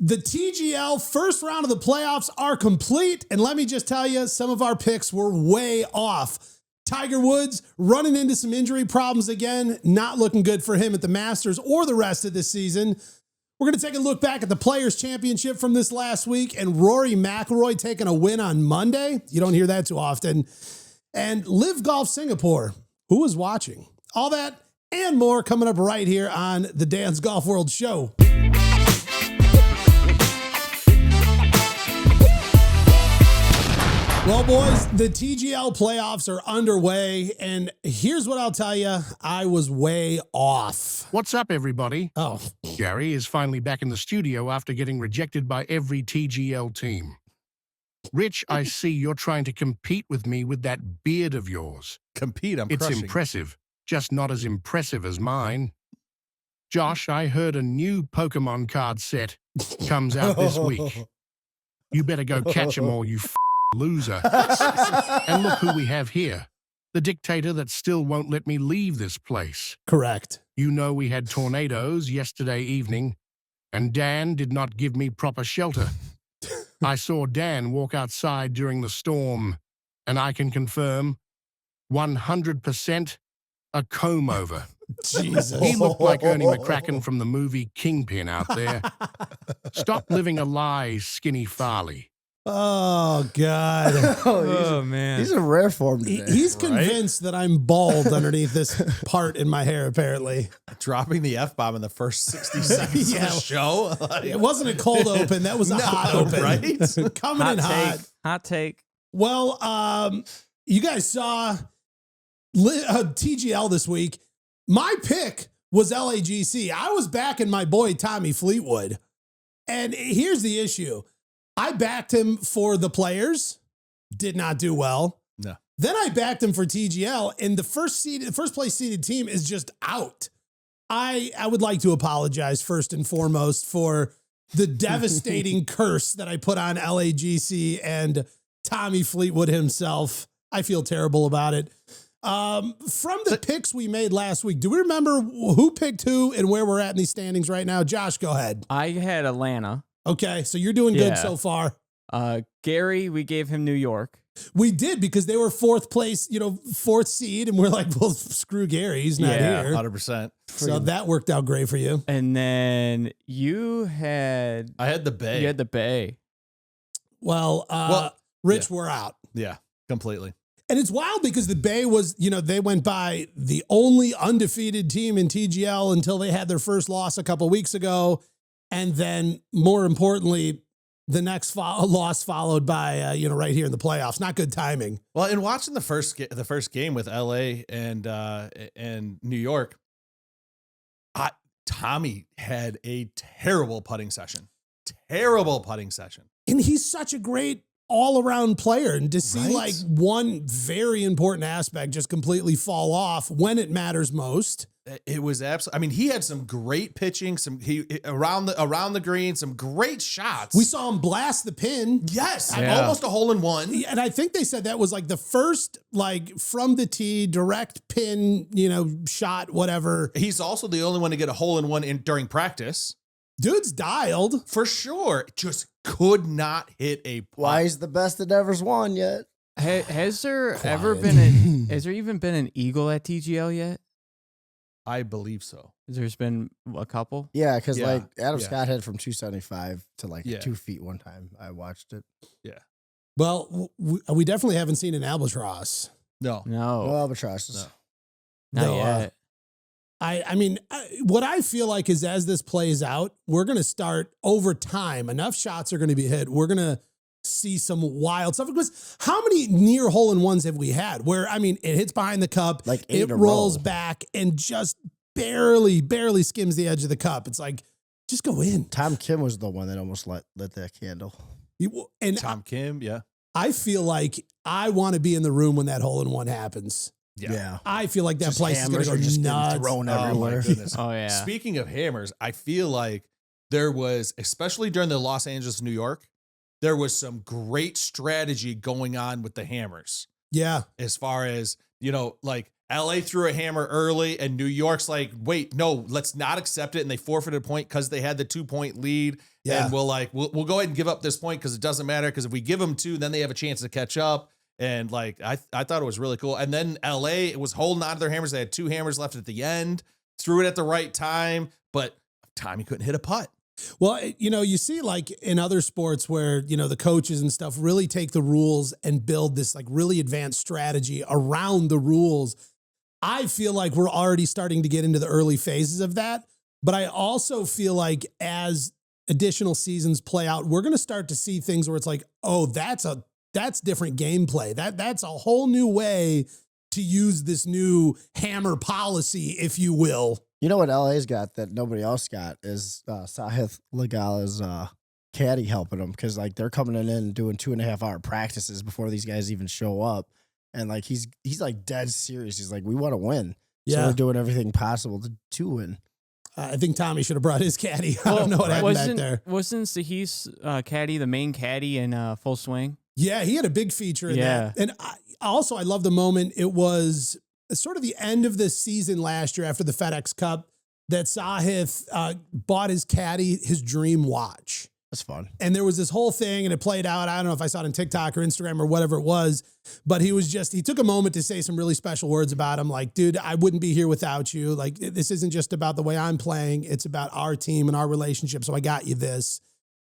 The TGL first round of the playoffs are complete. And let me just tell you, some of our picks were way off. Tiger Woods running into some injury problems again. Not looking good for him at the Masters or the rest of this season. We're going to take a look back at the Players' Championship from this last week and Rory McIlroy taking a win on Monday. You don't hear that too often. And Live Golf Singapore. Who was watching? All that and more coming up right here on the Dance Golf World Show. Well, boys, the TGL playoffs are underway, and here's what I'll tell you. I was way off. What's up, everybody? Oh. Gary is finally back in the studio after getting rejected by every TGL team. Rich, I see you're trying to compete with me with that beard of yours. Compete, I'm It's crushing. impressive, just not as impressive as mine. Josh, I heard a new Pokemon card set comes out this week. You better go catch 'em all, you loser. And look who we have here. The dictator that still won't let me leave this place. Correct. You know we had tornadoes yesterday evening, and Dan did not give me proper shelter. I saw Dan walk outside during the storm, and I can confirm 100% a comb-over. Jesus. He looked like Ernie McCracken from the movie Kingpin out there. Stop living a lie, Skinny Farley. Oh, God. Oh, man. He's in rare form today. He's convinced that I'm bald underneath this part in my hair, apparently. Dropping the F-bomb in the first 60 seconds of the show. It wasn't a cold open. That was a hot open. Right? Coming in hot. Hot take. Well, you guys saw TGL this week. My pick was LAGC. I was backing my boy Tommy Fleetwood. And here's the issue. I backed him for the Players, did not do well. No. Then I backed him for TGL, and the first place seeded team is just out. I would like to apologize first and foremost for the devastating curse that I put on LAGC and Tommy Fleetwood himself. I feel terrible about it. From the picks we made last week, do we remember who picked who and where we're at in these standings right now? Josh, go ahead. I had Atlanta. Okay, so you're doing good so far. Gary, we gave him New York. We did because they were fourth place, fourth seed, and we're like, well, screw Gary, he's not here. 100%. So that worked out great for you. And then I had the Bay. You had the Bay. Well, Rich, we're out. Yeah, completely. And it's wild because the Bay was, they went by the only undefeated team in TGL until they had their first loss a couple weeks ago. And then, more importantly, the next loss followed by, right here in the playoffs. Not good timing. Well, in watching the first game with LA and New York, Tommy had a terrible putting session. And he's such a great all-around player. And to see like one very important aspect just completely fall off when it matters most. It was absolutely. I mean, he had some great pitching, around the green, some great shots. We saw him blast the pin. Yes, almost a hole in one. And I think they said that was like the first, from the tee, direct pin, shot, whatever. He's also the only one to get a hole in one during practice. Dude's dialed for sure. Just could not hit a putt. Why he's the best that ever's won yet? Has there even been an eagle at TGL yet? I believe so. There's been a couple. Yeah, because Adam Scott had from 275 to 2 feet one time. I watched it. Yeah. Well, we definitely haven't seen an albatross. No albatrosses. Not yet. I mean, what I feel like is as this plays out, we're going to start over time. Enough shots are going to be hit. We're going to see some wild stuff. Because how many near hole-in-ones have we had where, it hits behind the cup, it rolls back and just barely skims the edge of the cup. It's like, just go in. Tom Kim was the one that almost lit that candle. And Tom Kim, yeah. I feel like I want to be in the room when that hole-in-one happens. Yeah. I feel like that just place is going to go just nuts. Thrown everywhere. Oh, yeah. Speaking of hammers, I feel like there was, especially during the Los Angeles, New York, there was some great strategy going on with the hammers. Yeah. As far as, LA threw a hammer early, and New York's like, wait, no, let's not accept it. And they forfeited a point because they had the 2-point lead. Yeah. And we'll go ahead and give up this point because it doesn't matter. Because if we give them 2, then they have a chance to catch up. And like, I thought it was really cool. And then LA was holding on to their hammers. They had 2 hammers left at the end, threw it at the right time, but Tommy couldn't hit a putt. Well, you see like in other sports where, the coaches and stuff really take the rules and build this like really advanced strategy around the rules. I feel like we're already starting to get into the early phases of that. But I also feel like as additional seasons play out, we're going to start to see things where it's like, oh, that's different gameplay. That's a whole new way to use this new hammer policy, if you will. You know what LA's got that nobody else got is Sahith Legala's caddy helping them because like they're coming in and doing 2.5-hour practices before these guys even show up, and like he's like dead serious. He's like, we want to win, so we're doing everything possible to win. I think Tommy should have brought his caddy. I don't know what happened back there. Wasn't Sahith's caddy the main caddy in Full Swing? Yeah, he had a big feature in that. And I love the moment. It was sort of the end of the season last year after the FedEx Cup that Sahith bought his caddy his dream watch. That's fun. And there was this whole thing and it played out. I don't know if I saw it on TikTok or Instagram or whatever it was, but he took a moment to say some really special words about him. Like, dude, I wouldn't be here without you. Like, this isn't just about the way I'm playing. It's about our team and our relationship. So I got you this.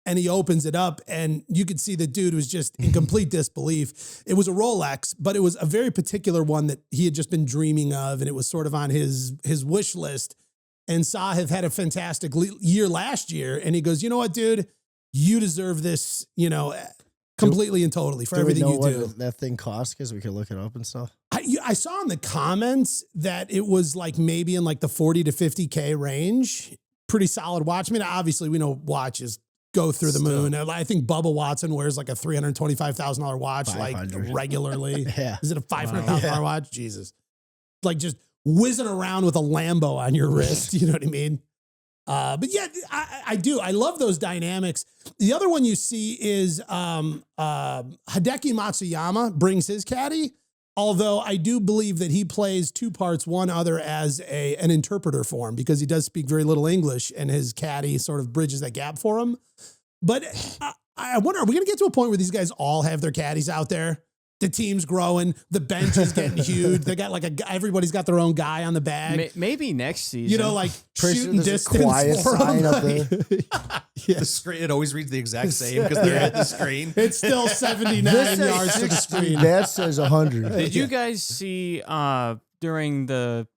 And he opens it up and you could see the dude was just in complete disbelief. It was a Rolex, but it was a very particular one that he had just been dreaming of. And it was sort of on his wish list. And Sahith had a fantastic year last year. And he goes, you know what, dude, you deserve this, completely and totally for everything you do. What that thing cost? Because we could look it up and stuff. I saw in the comments that it was like maybe in like the 40 to 50K range. Pretty solid watch. I mean, obviously we know watches go through the moon. I think Bubba Watson wears like a $325,000 watch like regularly. Yeah. Is it a $500,000 watch? Jesus. Like just whizzing around with a Lambo on your wrist. You know what I mean? But yeah, I do. I love those dynamics. The other one you see is Hideki Matsuyama brings his caddy. Although I do believe that he plays 2 parts, one other as an interpreter for him because he does speak very little English and his caddy sort of bridges that gap for him. But I wonder, are we going to get to a point where these guys all have their caddies out there? The team's growing. The bench is getting huge. They got everybody's got their own guy on the bag. Maybe next season. Like shooting distance quiet for sign them. up there. Yeah. The screen, it always reads the exact same because they're at the screen. It's still 79 yards to the screen. That says 100. Did you guys see during the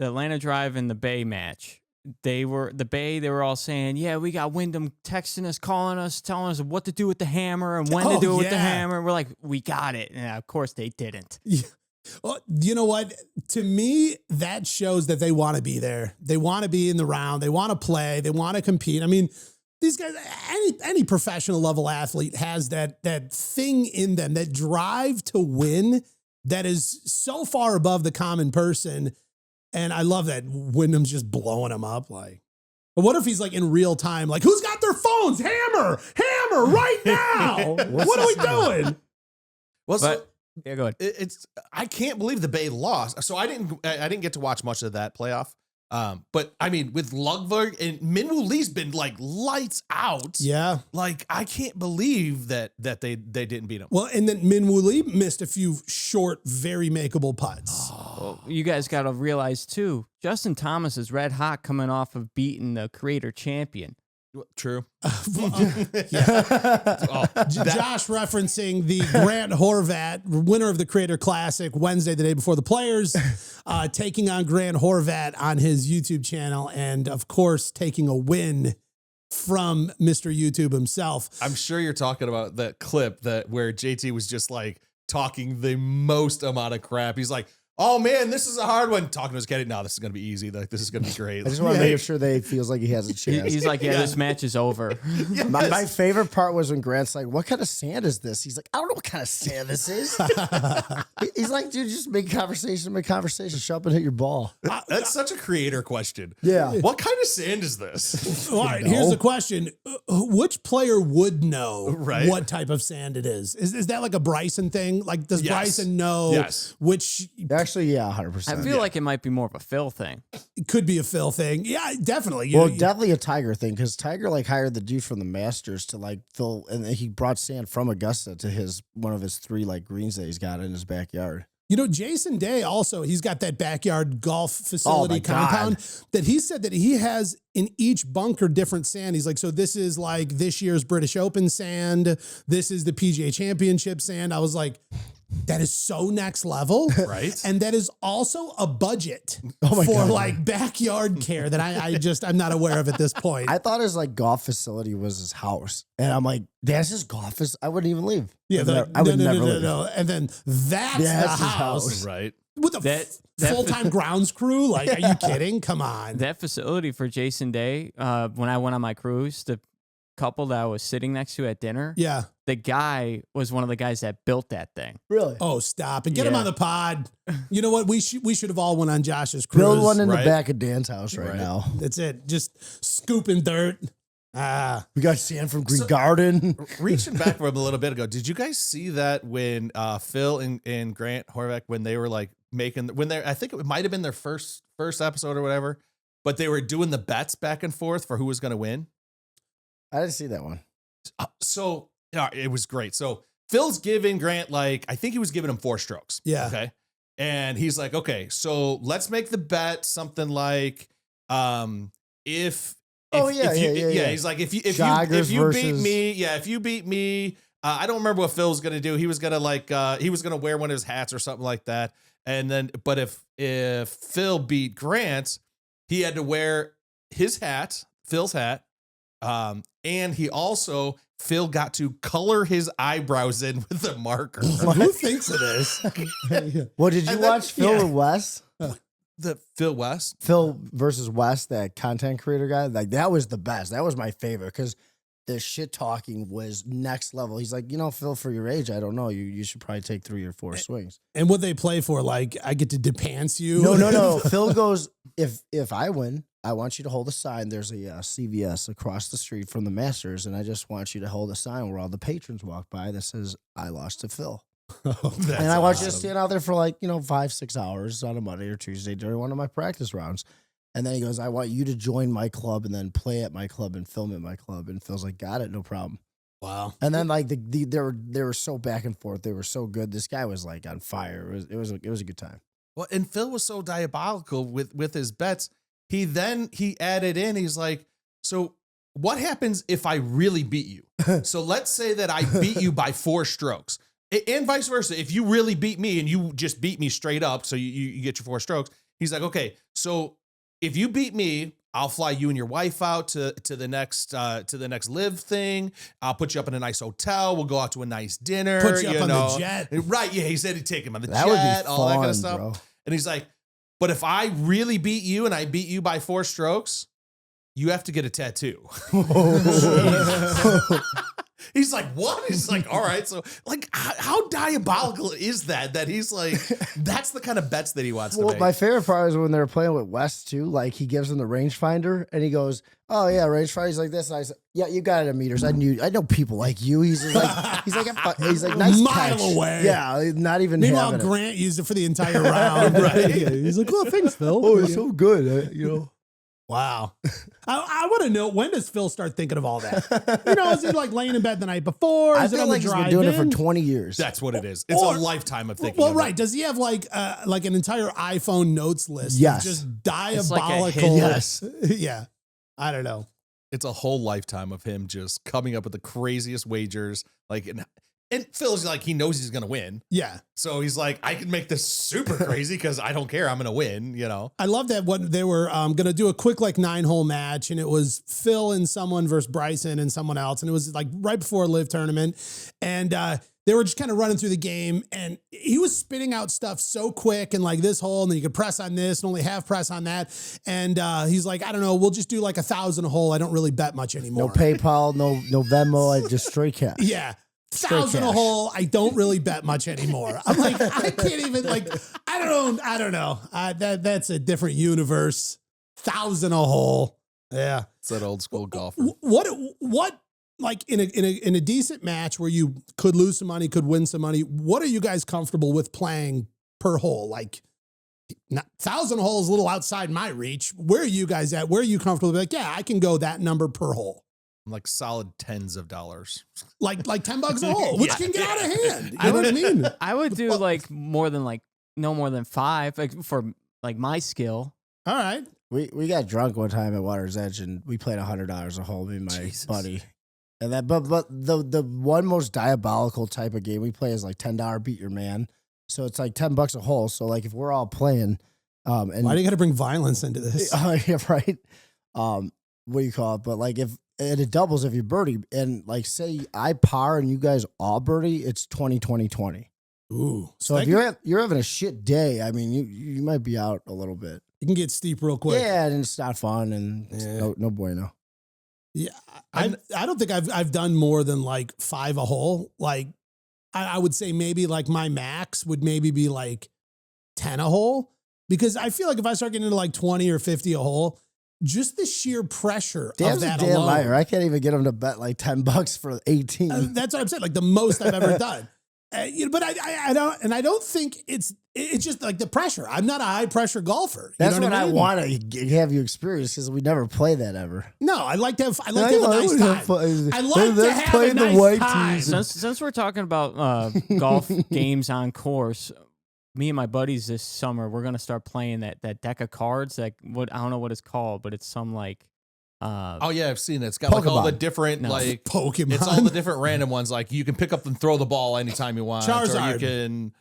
Atlanta Drive and the Bay match? They were all saying, yeah, we got Wyndham texting us, calling us, telling us what to do with the hammer and when to do it with the hammer. And we're like, we got it. And of course they didn't. Yeah. Well, you know what? To me, that shows that they want to be there. They want to be in the round. They want to play. They want to compete. I mean, these guys, any professional level athlete has that thing in them, that drive to win that is so far above the common person. And I love that Wyndham's just blowing them up. Like, but what if he's like in real time? Like, who's got their phones? Hammer right now. What are we doing? Well, yeah, go ahead. I can't believe the Bay lost. So I didn't get to watch much of that playoff. But I mean, with Lugberg and Minwoo Lee's been like lights out. Yeah. Like, I can't believe that they didn't beat him. Well, and then Minwoo Lee missed a few short, very makeable putts. Well, you guys got to realize too, Justin Thomas is red hot coming off of beating the Creator champion. True. Josh referencing the Grant Horvat, winner of the Creator Classic, Wednesday, the day before the Players, taking on Grant Horvat on his YouTube channel, and of course taking a win from Mr. YouTube himself. I'm sure you're talking about that clip where JT was just like talking the most amount of crap. He's like, oh man, this is a hard one. Talking to his caddy, no, this is going to be easy. Like, this is going to be great. I just want to make sure they feels like he has a chance. He's like, this match is over. Yes. My favorite part was when Grant's like, what kind of sand is this? He's like, I don't know what kind of sand this is. He's like, dude, just make conversation. Shut up and hit your ball. That's such a Creator question. Yeah. What kind of sand is this? All right, here's the question. Which player would know Right. what type of sand it is? Is that like a Bryson thing? Like, does Yes. Bryson know Yes. which Actually, yeah, 100%. I feel like it might be more of a Phil thing. It could be a Phil thing. Yeah, definitely. Well, definitely a Tiger thing because Tiger like hired the dude from the Masters to like fill, and he brought sand from Augusta to one of his 3 like greens that he's got in his backyard. You know, Jason Day also, he's got that backyard golf facility compound that he said that he has in each bunker different sand. He's like, so this is like this year's British Open sand. This is the PGA Championship sand. I was like, that is so next level. Right. And that is also a budget for like backyard care that I'm not aware of at this point. I thought his like golf facility was his house. And I'm like, that's his golf. I wouldn't even leave. Yeah, I would never leave. No. And then that's the his house. Right. With a full-time grounds crew? Like, are you kidding? Come on. That facility for Jason Day, when I went on my cruise, the couple that I was sitting next to at dinner, Yeah. the guy was one of the guys that built that thing. Really? Oh, stop and get him on the pod. You know what? We should have all went on Josh's cruise. Build one in the right? back of Dan's house right now. That's it. Just scooping dirt. We got sand from Green Garden. Reaching back from a little bit ago, did you guys see that when Phil and Grant Horvath, when they were like I think it might have been their first episode or whatever, but they were doing the bets back and forth for who was going to win? I didn't see that one. So it was great. So Phil's giving Grant, like, I think he was giving him 4 strokes. Yeah. Okay. And he's like, okay, so let's make the bet something like, if he's like, if you beat me, if you beat me, I don't remember what Phil was going to do. He was going to he was going to wear one of his hats or something like that. And then, but if Phil beat Grant, he had to wear his hat, Phil's hat. And Phil got to color his eyebrows in with a marker. Who thinks of this? Well, did you watch Phil and Wes? The Phil West? Phil versus Wes, that content creator guy. Like, that was the best. That was my favorite because the shit talking was next level. He's like, Phil, for your age, I don't know. You should probably take 3 or 4 swings. And what they play for, like, I get to depants you. No. Phil goes, if I win, I want you to hold a sign. There's a CVS across the street from the Masters, and I just want you to hold a sign where all the patrons walk by that says, I lost to Phil. And I want you to stand out there for 5-6 hours on a Monday or Tuesday during one of my practice rounds. And then he goes, I want you to join my club and then play at my club and film at my club. And Phil's like, got it, no problem. Wow. And then they were so back and forth. They were so good. This guy was like on fire. It was a good time. Well, and Phil was so diabolical with his bets. He added in, he's like, so what happens if I really beat you? So let's say that I beat you by 4 strokes and vice versa. If you really beat me and you just beat me straight up, so you get your 4 strokes. He's like, okay, so if you beat me, I'll fly you and your wife out to the next live thing. I'll put you up in a nice hotel. We'll go out to a nice dinner. Put you up on the jet. Right. Yeah. He said he'd take him on the that jet, would be all that fun, kind of stuff. bro. And he's like, but if I really beat you and I beat you by 4 strokes, you have to get a tattoo. He's like, what? He's like, all right. So, like, how diabolical is that? That he's like, that's the kind of bets that he wants to make. My favorite part is when they're playing with Wes, too. Like, he gives him the rangefinder, and he goes, oh, yeah, rangefinder. He's like this. And I said, yeah, you got it at meters. I know people like you. He's like, nice mile catch. away. Yeah, not even Meanwhile, having Grant used it for the entire round. Right. He's like, well, thanks, Phil. Oh, it's so good. Wow. I want to know, when does Phil start thinking of all that? Is he like laying in bed the night before? I Is it feel on like the he's drive been doing it in? for 20 years. That's what it is. It's Or- a lifetime of thinking. Well, of right. it. Does he have like an entire iPhone notes list? Yes. Of just like a diabolical. hidden- Yes. Yeah. I don't know. It's a whole lifetime of him just coming up with the craziest wagers. Like, and Phil's like, he knows he's going to win. Yeah. So he's like, I can make this super crazy because I don't care. I'm going to win, I love that what they were going to do a quick 9-hole match, and it was Phil and someone versus Bryson and someone else. And it was like right before a live tournament. And they were just kind of running through the game, and he was spitting out stuff so quick and like this hole, and then you could press on this and only half press on that. And he's like, I don't know, we'll just do like 1,000 a hole. I don't really bet much anymore. No PayPal, no Venmo. I just straight cash. Yeah. 1,000 a cash. hole. I don't really bet much anymore. I'm like, I can't even I don't know. That's a different universe. 1,000 a hole. Yeah. It's that old school golfer. What like in a decent match where you could lose some money, could win some money, what are you guys comfortable with playing per hole? Like 1,000 holes a little outside my reach. Where are you guys at? Where are you comfortable? Like, yeah, I can go that number per hole. Like solid tens of dollars. Like $10 a hole, which can get out of hand. You know what I mean? I would do like no more than 5 like for like my skill. All right. We got drunk one time at Water's Edge and we played $100 a hole, me and my buddy. And that, but the one most diabolical type of game we play is like $10 beat your man. So it's like $10 a hole. So like if we're all playing, and Why do you got to bring violence into this? yeah, right. What do you call it? But like and it doubles if you birdie, and like say I par and you guys all birdie, it's 20-20-20. Ooh. So if you're having a shit day, I mean you might be out a little bit. It can get steep real quick. Yeah, and it's not fun, and it's no bueno. Yeah, I don't think I've done more than like 5 a hole. Like I would say maybe like my max would maybe be like 10 a hole, because I feel like if I start getting into like 20 or 50 a hole, just the sheer pressure Dan's of that a damn alone. liar. I can't even get him to bet like $10 for 18. That's what I'm saying. Like the most I've ever done. But I don't think it's just like the pressure. I'm not a high pressure golfer. That's know what I mean? want to have you experience, because we never play that ever. No, I like to have a nice time. I like to have play a the nice white time. tees. Since we're talking about golf games on course, me and my buddies this summer, we're gonna start playing that deck of cards. Like I don't know what it's called, but it's some like. Oh yeah, I've seen it. It's got like all the different like Pokemon. It's all the different random ones. Like you can pick up and throw the ball anytime you want. Charizard. Or you can.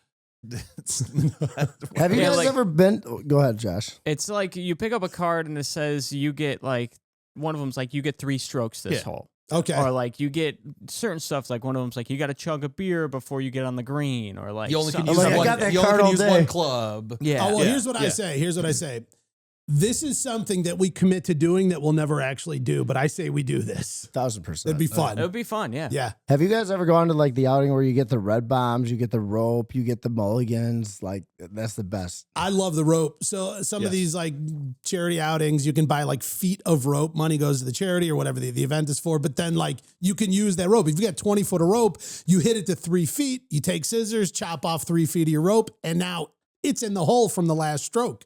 Have you Yeah, guys like- ever been? Go ahead, Josh. It's like you pick up a card and it says you get like one of them's like you get 3 strokes this hole. Okay. Or like you get certain stuff, like one of them's like you got to chug a beer before you get on the green, or like You only can something- use like, I one. got that You only card can all use day. one club. yeah. Oh, well, Yeah, here's what I yeah. say. Here's what I say. This is something that we commit to doing that we'll never actually do, but I say we do this. 1,000%. It'd be fun. It would be fun, yeah. Yeah. Have you guys ever gone to like the outing where you get the red bombs, you get the rope, you get the mulligans? Like that's the best. I love the rope. So some of Yes. these like charity outings, you can buy like feet of rope. Money goes to the charity or whatever the event is for. But then like you can use that rope. If you got 20 foot of rope, you hit it to 3 feet, you take scissors, chop off 3 feet of your rope, and now it's in the hole from the last stroke.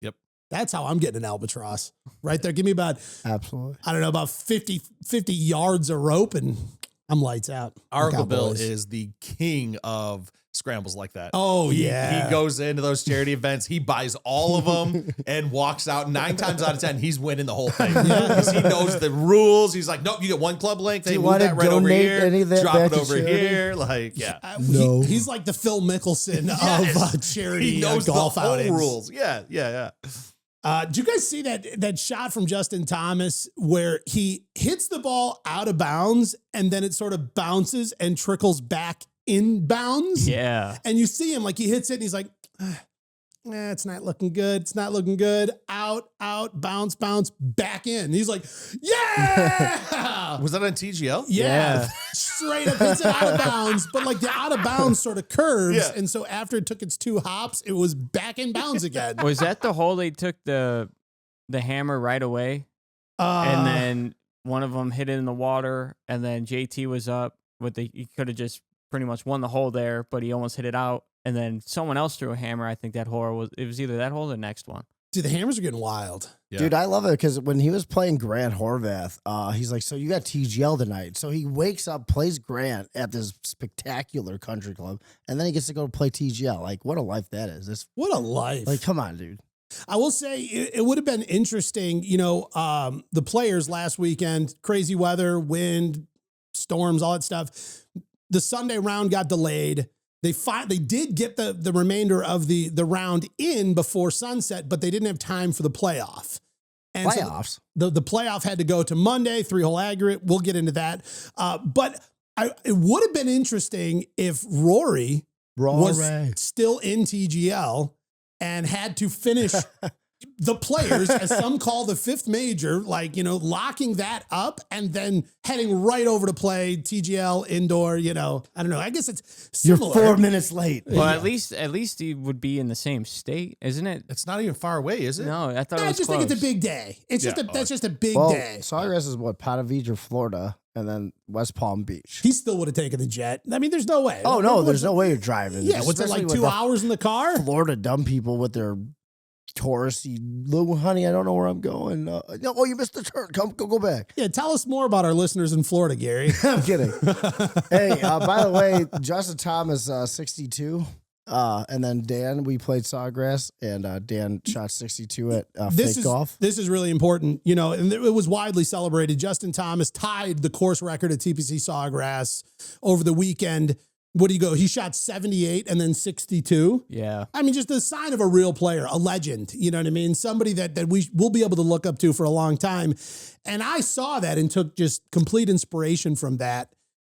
Yep. That's how I'm getting an albatross right there. Give me about, Absolutely. I don't know, about 50 yards of rope and I'm lights out. Our Look Uncle out, Bill boys. is the king of scrambles like that. Oh, He yeah. goes into those charity events. He buys all of them and walks out. 9 times out of 10, he's winning the whole thing because he knows the rules. He's like, nope, you get 1 club length. Do Hey, you move wanna that right over donate here. any of that Drop back it to over charity? here. Like, yeah. No. He's like the Phil Mickelson Yes. of charity He knows golf the whole outings. rules. Yeah. Did you guys see that shot from Justin Thomas where he hits the ball out of bounds and then it sort of bounces and trickles back in bounds? Yeah. And you see him like he hits it and he's like, it's not looking good. It's not looking good. Out, bounce, back in. And he's like, yeah. Was that on TGL? Yeah. Straight up hits it out of bounds, but like the out of bounds sort of curves. Yeah. And so after it took its 2 hops, it was back in bounds again. Was that the hole they took the hammer right away? And then one of them hit it in the water, and then JT was up with he could have just pretty much won the hole there, but he almost hit it out. And then someone else threw a hammer. I think that hole it was either that hole or the next one. dude, the hammers are getting wild. Yeah. Dude, I love it because when he was playing Grant Horvath, he's like, so you got TGL tonight. So he wakes up, plays Grant at this spectacular country club, and then he gets to go play TGL. Like, what a life that is. This, What a life. like, come on, dude. I will say it would have been interesting, the players last weekend, crazy weather, wind, storms, all that stuff. The Sunday round got delayed. They did get the remainder of the round in before sunset, but they didn't have time for the playoff. And Playoffs. So the playoff had to go to Monday, 3-hole aggregate. We'll get into that. But it would have been interesting if Rory was still in TGL and had to finish the players, as some call the 5th major, locking that up and then heading right over to play TGL indoor, I don't know. I guess it's You're similar. 4 minutes late. Well, at least he would be in the same state, isn't it? It's not even far away, is it? No, I thought I it was just close. think it's a big day. It's Yeah. that's just a big Well, day. Sawgrass is what? Ponte Vedra, Florida, and then West Palm Beach. He still would have taken the jet. I mean, there's no way. Oh, no, there's no way you're driving. Yeah, what's it, Especially like with 2 the hours in the car? Florida dumb people with their touristy, little honey, I don't know where I'm going. No, oh, you missed the turn. Go back. Yeah, tell us more about our listeners in Florida, Gary. I'm kidding. Hey, by the way, Justin Thomas, 62. And then Dan, we played Sawgrass, and Dan shot 62 at fake golf. This is really important, you know, and it was widely celebrated. Justin Thomas tied the course record at TPC Sawgrass over the weekend. What do you go? He shot 78 and then 62. Yeah. I mean, just the sign of a real player, a legend. You know what I mean? Somebody that we will be able to look up to for a long time. And I saw that and took just complete inspiration from that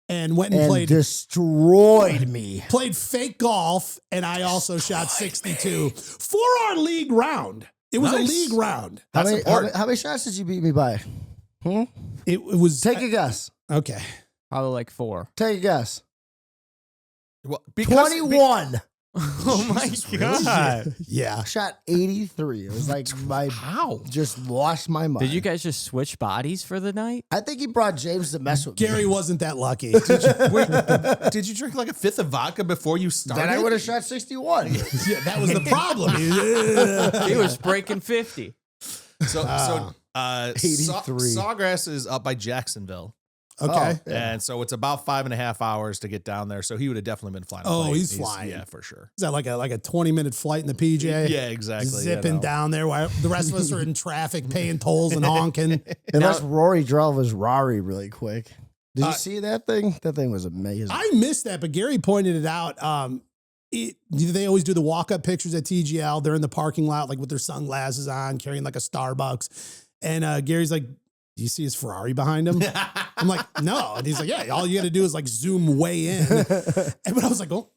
and went and played. Destroyed me. Played fake golf, and I also shot 62 for our league round. It was a league round. How many shots did you beat me by? It was. Take a guess. Okay. Probably like 4. Take a guess. Well, 21. Oh my God. Yeah. I shot 83. It was like just lost my mind. Did you guys just switch bodies for the night? I think he brought James to mess with Gary me. wasn't that lucky. Did you drink like a fifth of vodka before you started? Then I would have shot 61. Yeah, that was the problem. He was breaking 50. So 83. Sawgrass is up by Jacksonville. Okay. Oh, yeah. And so it's about 5.5 hours to get down there. So he would have definitely been flying. Oh, he's flying. Yeah, for sure. Is that like a 20-minute flight in the PJ? Yeah, exactly. Zipping down there while the rest of us are in traffic paying tolls and honking. Unless Rory drove his Rari really quick. Did you see that thing? That thing was amazing. I missed that, but Gary pointed it out. They always do the walk-up pictures at TGL. They're in the parking lot, like with their sunglasses on, carrying like a Starbucks. And Gary's like, do you see his Ferrari behind him? I'm like, no. And he's like, yeah, all you got to do is like zoom way in. But I was like, oh,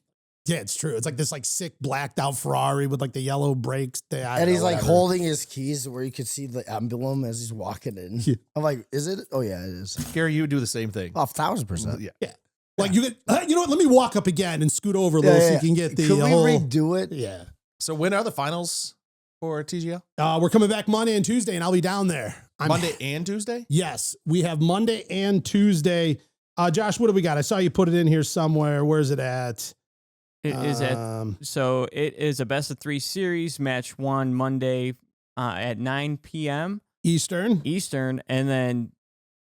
yeah, it's true. It's like this like sick blacked out Ferrari with like the yellow brakes. And he's like holding his keys where you could see the emblem as he's walking in. Yeah. I'm like, is it? Oh, yeah, it is. Gary, you would do the same thing. Oh, 1,000%. Yeah. Like you could, you know what? Let me walk up again and scoot over a little so you can get the Could we whole redo it? Yeah. So when are the finals for TGL? We're coming back Monday and Tuesday, and I'll be down there. Monday and Tuesday? Yes, we have Monday and Tuesday. Josh, what do we got? I saw you put it in here somewhere. Where's it at? It is it is a best of 3 series. Match 1 Monday at 9 p.m. Eastern. And then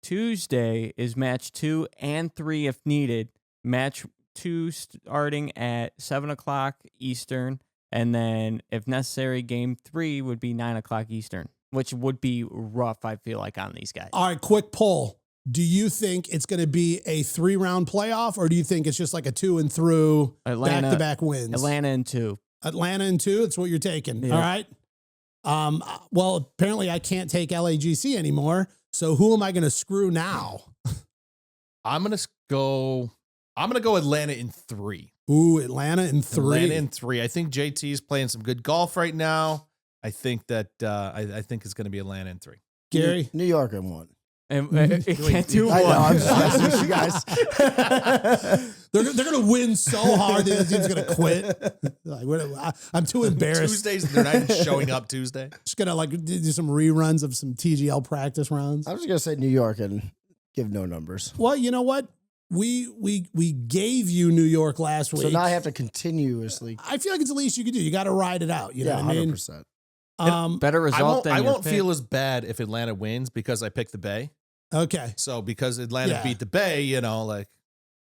Tuesday is match 2 and 3 if needed. Match 2 starting at 7 o'clock Eastern. And then if necessary, game 3 would be 9 o'clock Eastern, which would be rough, I feel like, on these guys. All right, quick poll. Do you think it's going to be a 3-round playoff, or do you think it's just like a 2 and through back-to-back wins? Atlanta and 2. Atlanta and 2, that's what you're taking. Yeah. All right. Well, apparently I can't take LAGC anymore. So who am I going to screw now? I'm gonna go Atlanta in 3. Ooh, Atlanta in 3. Atlanta in 3. I think JT is playing some good golf right now. I think that I think it's going to be Atlanta in 3. Gary? New York in 1. And it can't do one. I know, I'm just messing with you guys. They're going to win so hard that the team's going to quit. Like, I'm too embarrassed. Tuesdays, they're not even showing up Tuesday. Just going to like do some reruns of some TGL practice rounds. I'm just going to say New York and give no numbers. Well, you know what? We gave you New York last week. So now I have to continuously. I feel like it's the least you could do. You got to ride it out. You know what I mean? 100%. Better result than I your won't pick. feel as bad if Atlanta wins because I picked the Bay. Okay. So because Atlanta Yeah. beat the Bay, you know, like.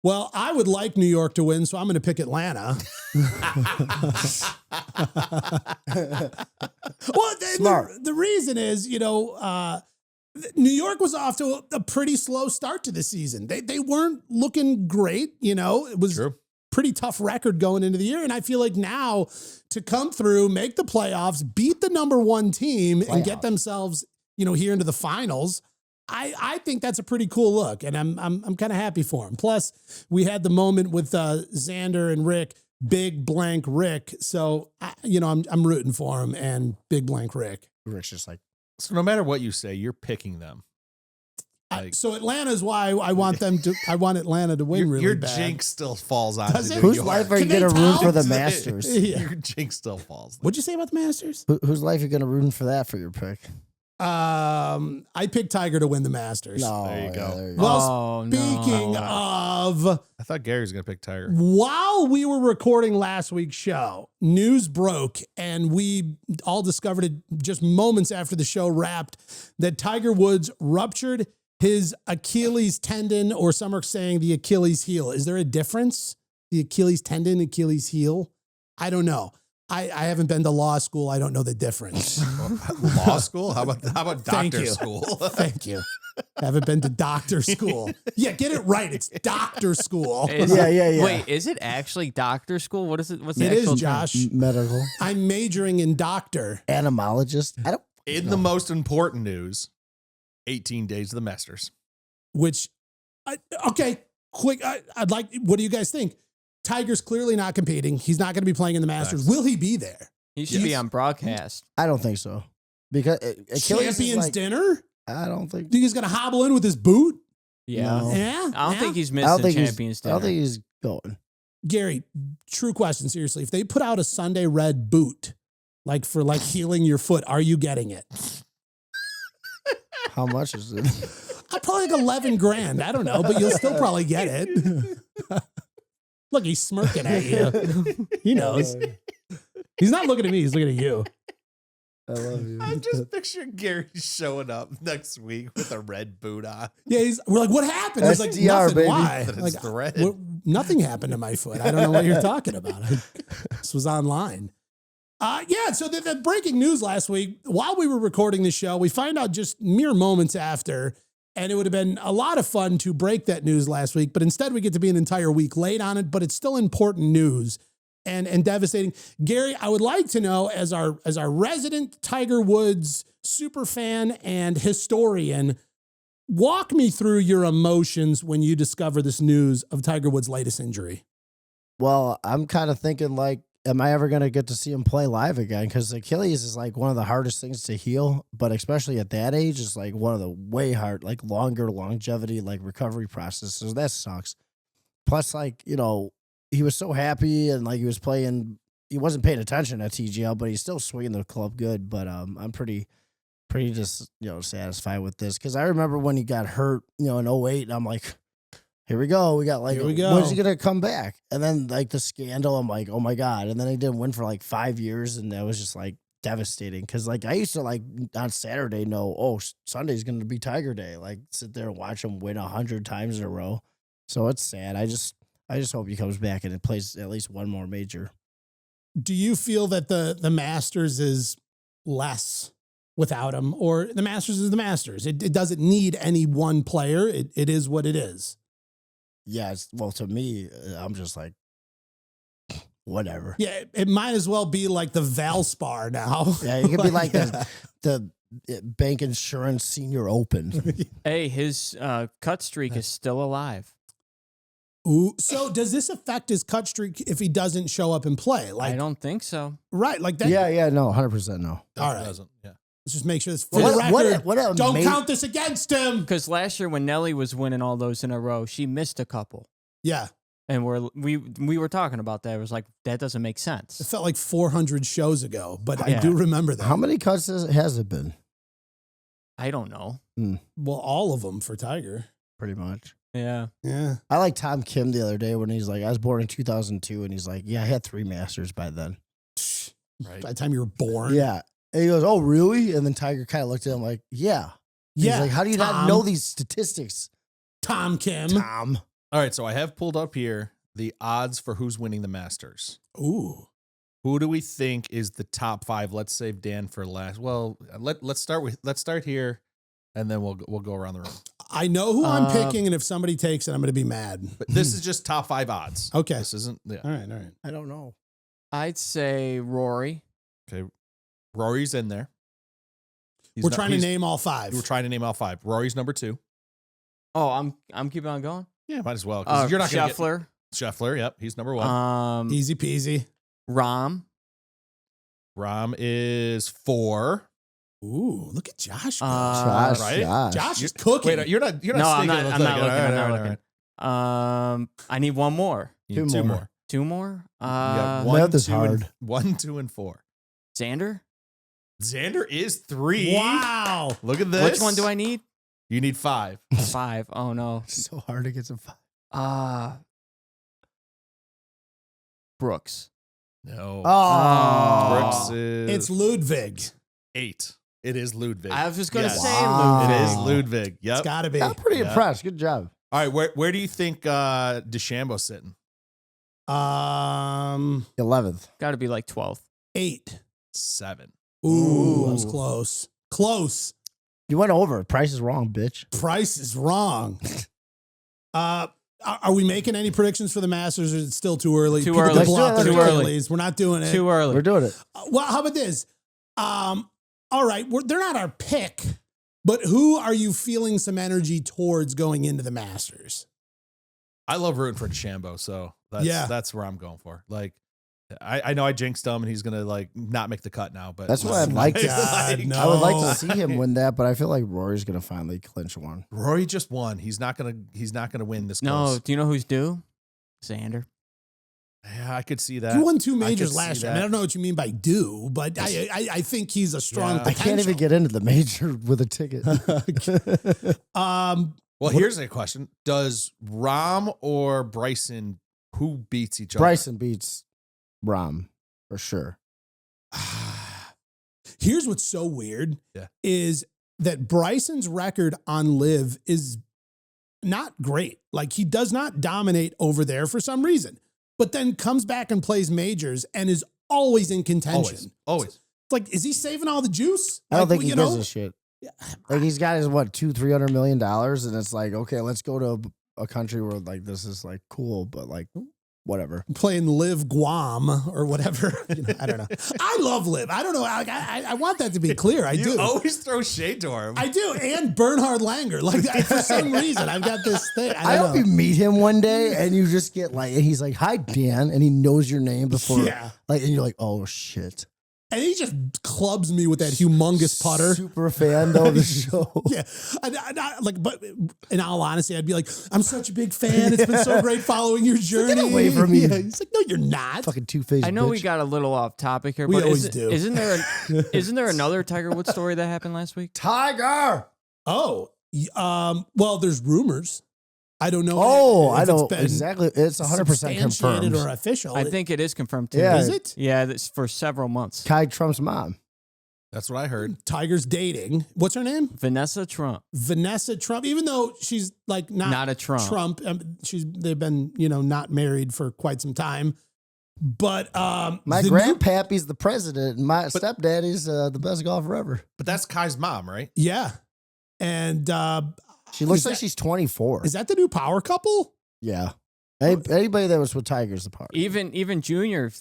Well, I would like New York to win, so I'm going to pick Atlanta. Well, Smart. The reason is, you know, New York was off to a pretty slow start to the season. They weren't looking great, you know. It was True. pretty tough record going into the year, and I feel like now to come through, make the playoffs, beat the number 1 team, and get themselves, you know, here into the finals. I think that's a pretty cool look, and I'm kind of happy for him. Plus, we had the moment with Xander and Rick, big blank Rick. So you know, I'm rooting for him and big blank Rick. Rick's just like. So no matter what you say, you're picking them. So Atlanta is why I want them to. I want Atlanta to win really your bad. jinx still falls on. Does it? Whose life are you Can going to they root tell? for the Masters? Yeah. Your jinx still falls. What'd you say about the Masters? Whose life are you going to root for that for your pick? I picked Tiger to win the Masters. No, There you go. there you Well, Oh, speaking no. of, I thought Gary was going to pick Tiger. while we were recording last week's show, news broke, and we all discovered it just moments after the show wrapped that Tiger Woods ruptured his Achilles tendon, or some are saying the Achilles heel. Is there a difference? The Achilles tendon, Achilles heel? I don't know. I haven't been to law school. I don't know the difference. Law school? How about Thank doctor you. school? Thank you. Haven't been to doctor school. Yeah, get it right. It's doctor school. Is Yeah, it- yeah, yeah. Wait, is it actually doctor school? What is it? What's the It is, actual term? Josh. Medical. I'm majoring in doctor. Animologist. I don't. In the most important news, 18 days of the Masters. Which, okay, quick. I'd like, what do you guys think? Tiger's clearly not competing. He's not going to be playing in the Masters. Facts. Will he be there? He should be on broadcast. I don't think so. Because Achilles is Champions like, dinner? I don't think. Think he's going to hobble in with his boot? Yeah. No. Yeah. I don't Yeah? think he's I missing don't think Champions he's. I don't dinner. think he's going. Gary, true question. Seriously, if they put out a Sunday red boot, like for like healing your foot, are you getting it? How much is it? Probably like 11 grand. I don't know, but you'll still probably get it. Look, he's smirking at you. He knows. He's not looking at me. He's looking at you. I love you. I'm just picturing Gary showing up next week with a red boot on. Yeah, we're like, what happened? He's like, SDR, nothing. baby. Why? That Like, it's the red. nothing happened to my foot. I don't know what you're talking about. This was online. Yeah, so the breaking news last week, while we were recording the show, we find out just mere moments after, and it would have been a lot of fun to break that news last week, but instead we get to be an entire week late on it, but it's still important news and devastating. Gary, I would like to know, as our resident Tiger Woods super fan and historian, walk me through your emotions when you discover this news of Tiger Woods' latest injury. Well, I'm kind of thinking like, am I ever going to get to see him play live again? Because Achilles is like one of the hardest things to heal, but especially at that age, is like one of the way hard, like longer longevity, like recovery process. So that sucks. Plus, like, you know, he was so happy and like he was playing, he wasn't paying attention at TGL, but he's still swinging the club good. But I'm pretty just, you know, satisfied with this. Because I remember when he got hurt, you know, in 08, and I'm like, here we go. We got like, Here we go. when's he going to come back? And then like the scandal, I'm like, oh my God. And then he didn't win for like 5 years. And that was just like devastating. Cause like I used to like on Saturday know, oh, Sunday's going to be Tiger Day. Like sit there and watch him win 100 times in a row. So it's sad. I just hope he comes back and it plays at least one more major. Do you feel that the Masters is less without him, or the Masters is the Masters? It doesn't need any one player. It is what it is. Yeah. Well, to me, I'm just like, whatever. Yeah, it might as well be like the Valspar now. Yeah. It could be like yeah. the Bank Insurance Senior Open. Hey, his cut streak is still alive. Ooh, so does this affect his cut streak if he doesn't show up and play? Like, I don't think so. right, like that. Yeah. No, 100% no. All right. Doesn't. Yeah. Let's just make sure this for the record. Don't count this against him. Because last year when Nelly was winning all those in a row, she missed a couple. Yeah, And we were talking about that. It was like, that doesn't make it sense. felt like 400 shows ago, but I Yeah. do remember that. How many cuts has it been? I don't know. Well, all of them for Tiger. Pretty much. Yeah. Yeah. I like Tom Kim the other day when he's like, I was born in 2002, and he's like, yeah, I had 3 Masters by then. Right. By the time you were born. Yeah. And he goes, oh, really? And then Tiger kind of looked at him like, yeah. Yeah. He's like, how do you not know these statistics? Tom Kim. Tom. All right. So I have pulled up here the odds for who's winning the Masters. Ooh. Who do we think is the top 5? Let's save Dan for last. Well, let's start here, and then we'll go around the room. I know who I'm picking, and if somebody takes it, I'm going to be mad. But this is just top 5 odds. Okay. This isn't. Yeah. All right. I don't know. I'd say Rory. Okay. Rory's in there. We're trying to name all 5. We're trying to name all 5. Rory's number 2. Oh, I'm keeping on going. Yeah, might as well. 'Cause you're not going to Scheffler. get Scheffler. Yep, he's number 1. Easy peasy. Rom. Rom is 4. Ooh, look at Josh. Josh, right? Josh is cooking. Wait, you're not. No, I'm sneaking not. on the I'm thing. not looking. All right, I'm not all right, looking. all right. I need one more. You need 2 more. 2 more. You got Math is 2, and- hard. 1, 2, and 4. Xander. Xander is 3. Wow. Look at this. Which one do I need? You need 5. 5. Oh no. So hard to get some 5. Brooks. No. Oh. Brooks is It's Ludwig. 8. It is Ludwig. I was just gonna Yes. say Wow. It Ludwig. is Ludwig. Yep. It's got to be. I'm pretty Yeah. impressed. Good job. All right. Where do you think DeChambeau's sitting? 11th. Got to be like 12th. 8. 7. Ooh, that was Ooh. close. Close. You went over. Price is wrong, bitch. Price is wrong. Are we making any predictions for the Masters, or is it still too early? Too People early. can blow out their Too early. Achilles. We're not doing it. Too early. We're doing it. Well, how about this? All right, they're not our pick, but who are you feeling some energy towards going into the Masters? I love rooting for DeChambeau, so that's where I'm going for. Like, I know I jinxed him, and he's gonna like not make the cut now. But That's what I'd like to. God, no. I would like to see him win that, but I feel like Rory's gonna finally clinch one. Rory just won. He's not gonna win this. No, Close. do you know who's due? Xander. Yeah, I could see that. You won 2 I majors could last see year. I mean, I that. don't know what you mean by do, but I think he's a strong Yeah. I can't even potential. get into the major with a ticket. Well, here's a question: does Rahm or Bryson, who beats each other? Bryson beats Rahm for sure. Here's what's so weird Yeah. is that Bryson's record on Live is not great. Like, he does not dominate over there for some reason, but then comes back and plays majors and is always in contention. Always. It's like, is he saving all the juice? I don't Like, think he gives a shit. Like, he's got his $200-300 million, and it's like, okay, let's go to a country where like this is like cool, but like whatever. playing Live Guam or whatever. You know, I don't know. I love Live. I don't know. I want that to be clear. I You do. always throw shade to him. I do. And Bernhard Langer. Like, for some reason, I've got this thing. I I hope don't you know. meet him one day and you just get like, and he's like, "Hi, Dan," and he knows your name before, Yeah. like, and you're like, "Oh shit!" And he just clubs me with that humongous putter. Super fan though of the show. Yeah. Like, but in all honesty, I'd be like, I'm such a big fan. It's been so great following your journey. Get away from me. Yeah. He's like, no, you're not. Fucking two-faced. I know bitch. we got a little off topic here, We but always do. Isn't there another Tiger Woods story that happened last week? Tiger. Oh, well, there's rumors. I don't know. Oh, if I it's know been exactly. It's 100% substantiated confirmed. or official. I think it is confirmed too. Yeah. Is it? Yeah, that's for several months. Kai Trump's mom. That's what I heard. Tiger's dating. What's her name? Vanessa Trump, Vanessa Trump. Even though she's like not a Trump. Trump. They've been not married for quite some time. But My the grandpappy's the president, and my stepdaddy's the best golfer ever. But that's Kai's mom, right? yeah, and She looks Is like that- she's 24. is that the new power couple? Yeah. Anybody that was with Tiger's the part. even Junior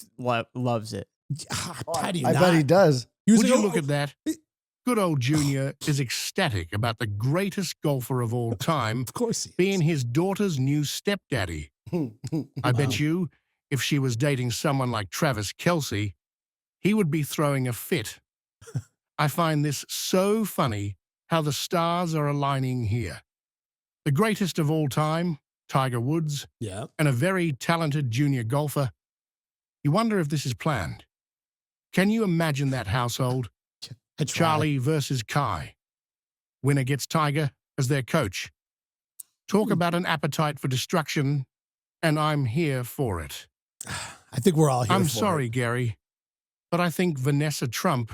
loves it. How do you I not? bet he does. He was Would like, you "Oh, look at that? Good old Junior is ecstatic about the greatest golfer of all time Of course he is. being his daughter's new stepdaddy. I bet you, if she was dating someone like Travis Kelce, he would be throwing a fit. I find this so funny how the stars are aligning here. The greatest of all time, Tiger Woods, Yeah. and a very talented junior golfer. You wonder if this is planned. Can you imagine that household? I tried. Charlie versus Kai. Winner gets Tiger as their coach. Talk about an appetite for destruction, and I'm here for it. I think we're all here. I'm for sorry, it. Gary, but I think Vanessa Trump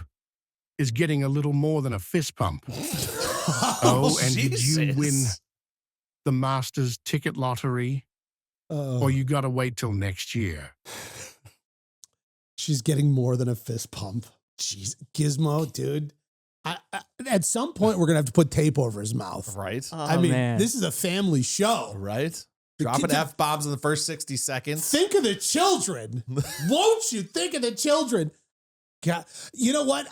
is getting a little more than a fist pump. Oh, and did you Jesus. win the Masters ticket lottery, or you got to wait till next year? She's getting more than a fist pump. Jeez, Gizmo, dude. At some point, we're gonna have to put tape over his mouth. Right? Oh, I mean, man. this is a family show. Right? Dropping kid- F-bombs in the first 60 seconds. Think of the children. Won't you think of the children? God, you know what?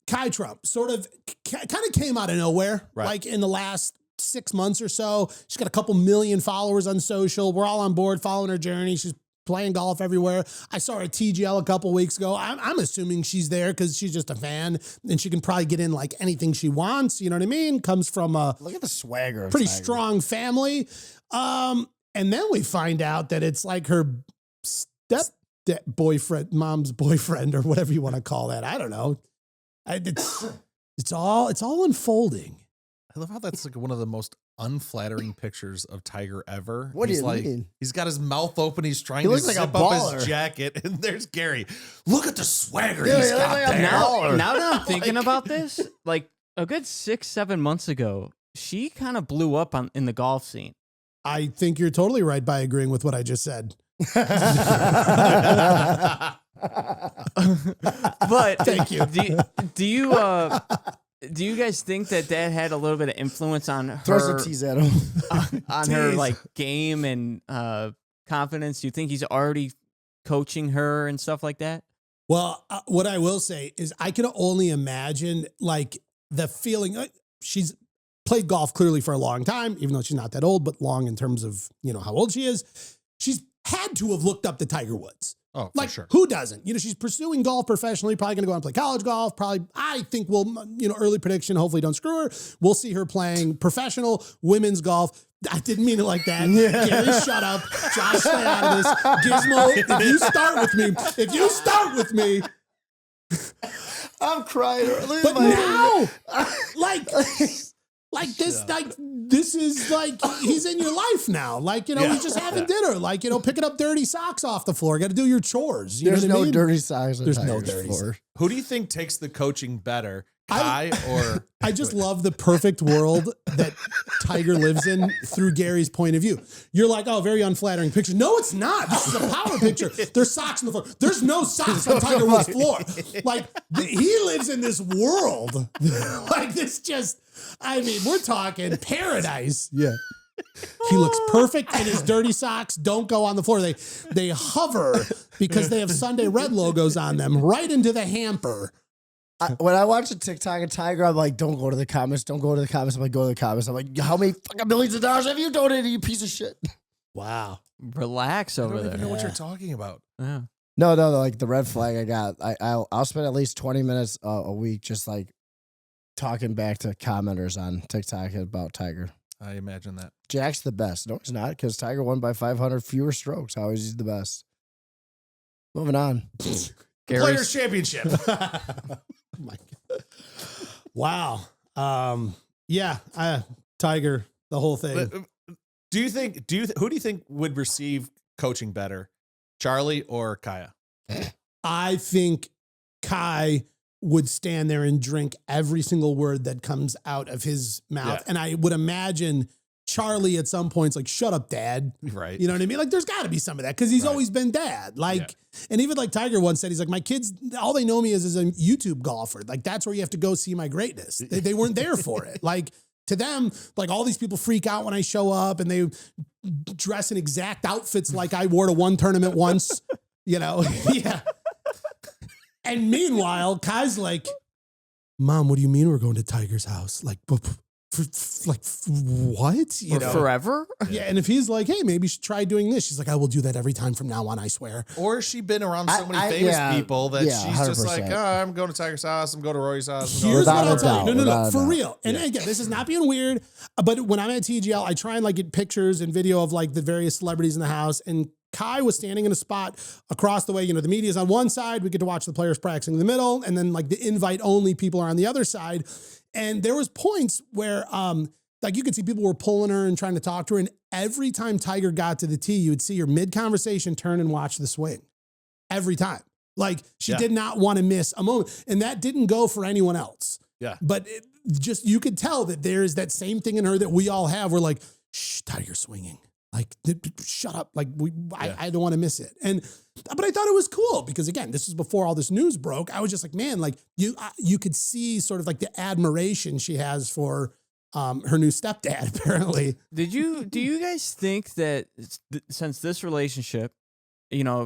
Kai Trump sort of kind of came out of nowhere, Right. like in the last 6 months or so. She's got a couple million followers on social. We're all on board following her journey. She's playing golf everywhere. I saw her at TGL a couple weeks ago. I'm assuming she's there because she's just a fan and she can probably get in like anything she wants. You know what I mean? Comes from a Look at the swagger. of pretty Tiger. strong family. And then we find out that it's like her boyfriend, mom's boyfriend, or whatever you want to call that. I don't know. It's all unfolding. I love how that's like one of the most unflattering pictures of Tiger ever. What do He's you mean? He's got his mouth open. He's trying He to looks like a zip up baller. his jacket, and there's Gary. Look at the swagger Dude, he's he looks got like a there. baller. Now that I'm thinking about this, like a good 6-7 months ago, she kind of blew up in the golf scene. I think you're totally right by agreeing with what I just said. But Thank you. Do you guys think that had a little bit of influence on Throw her some teas at him. on her Tease. like game and confidence? Do you think he's already coaching her and stuff like that? Well, what I will say is I can only imagine like the feeling. She's played golf clearly for a long time, even though she's not that old, but long in terms of, how old she is. She's had to have looked up to Tiger Woods. Oh, for Like, sure. who doesn't? She's pursuing golf professionally, probably going to go out and play college golf. Probably, I think early prediction, hopefully don't screw her. We'll see her playing professional women's golf. I didn't mean it like that. Yeah. Gary, shut up. Josh, stay out of this. Gizmo, if you start with me, I'm crying. but now, this is like, he's in your life now. Like, he's just having dinner. Like, picking up dirty socks off the floor. Got to do your chores. You There's know what no I mean? dirty socks. on There's no Tiger's dirty floor. Who do you think takes the coaching better, Kai or? I just love the perfect world that Tiger lives in through Gary's point of view. You're like, oh, very unflattering picture. No, it's not. This is a power picture. There's socks on the floor. There's no socks on Tiger Woods' floor. Like, he lives in this world. Like, we're talking paradise. Yeah. He looks perfect, and his dirty socks don't go on the floor. They hover because they have Sunday Red logos on them right into the hamper. When I watch a TikTok of Tiger, I'm like, don't go to the comments. Don't go to the comments. I'm like, go to the comments. I'm like, how many fucking millions of dollars have you donated, you piece of shit? Wow. Relax I over don't there. even know what you're talking about. Yeah. No, like the red flag I got. I'll spend at least 20 minutes a week just like talking back to commenters on TikTok about Tiger. I imagine that. Jack's the best. No, he's not, because Tiger won by 500 fewer strokes. How is he the best? Moving on. Players Championship. Oh my God. Wow. Tiger, the whole thing. But, who do you think would receive coaching better, Charlie or Kaya? I think Kai would stand there and drink every single word that comes out of his mouth. Yeah. And I would imagine Charlie at some points like, shut up, dad. Right. You know what I mean? Like, there's got to be some of that because he's Right. always been dad. Like, and even like Tiger once said, he's like, my kids, all they know me as a YouTube golfer. Like, that's where you have to go see my greatness. They weren't there for it. Like, to them, like, all these people freak out when I show up and they dress in exact outfits like I wore to one tournament once, Yeah. And meanwhile, Kai's like, Mom, what do you mean we're going to Tiger's house? Like, what? Forever? Yeah, and if he's like, hey, maybe you should try doing this, she's like, I will do that every time from now on, I swear. Or has she been around so many I- famous yeah, people that yeah, she's just like, 100%. oh, I'm going to Tiger's house, I'm going to Rory's house. I'm going Here's to what I'll Without a tell you. doubt, No, without a for doubt. real. And again, this is not being weird, but when I'm at TGL, I try and like get pictures and video of like the various celebrities in the house. And Kai was standing in a spot across the way. The media's on one side. We get to watch the players practicing in the middle. And then like the invite only people are on the other side. And there was points where, like you could see people were pulling her and trying to talk to her. And every time Tiger got to the tee, you would see her mid-conversation turn and watch the swing. Every time. Like she did not want to miss a moment. And that didn't go for anyone else. Yeah. But you could tell that there is that same thing in her that we all have. We're like, shh, Tiger's swinging. Like, shut up. Like I don't want to miss it. But I thought it was cool because again, this was before all this news broke. I was just like, man, like you could see sort of like the admiration she has for her new stepdad, apparently. Do you guys think that since this relationship,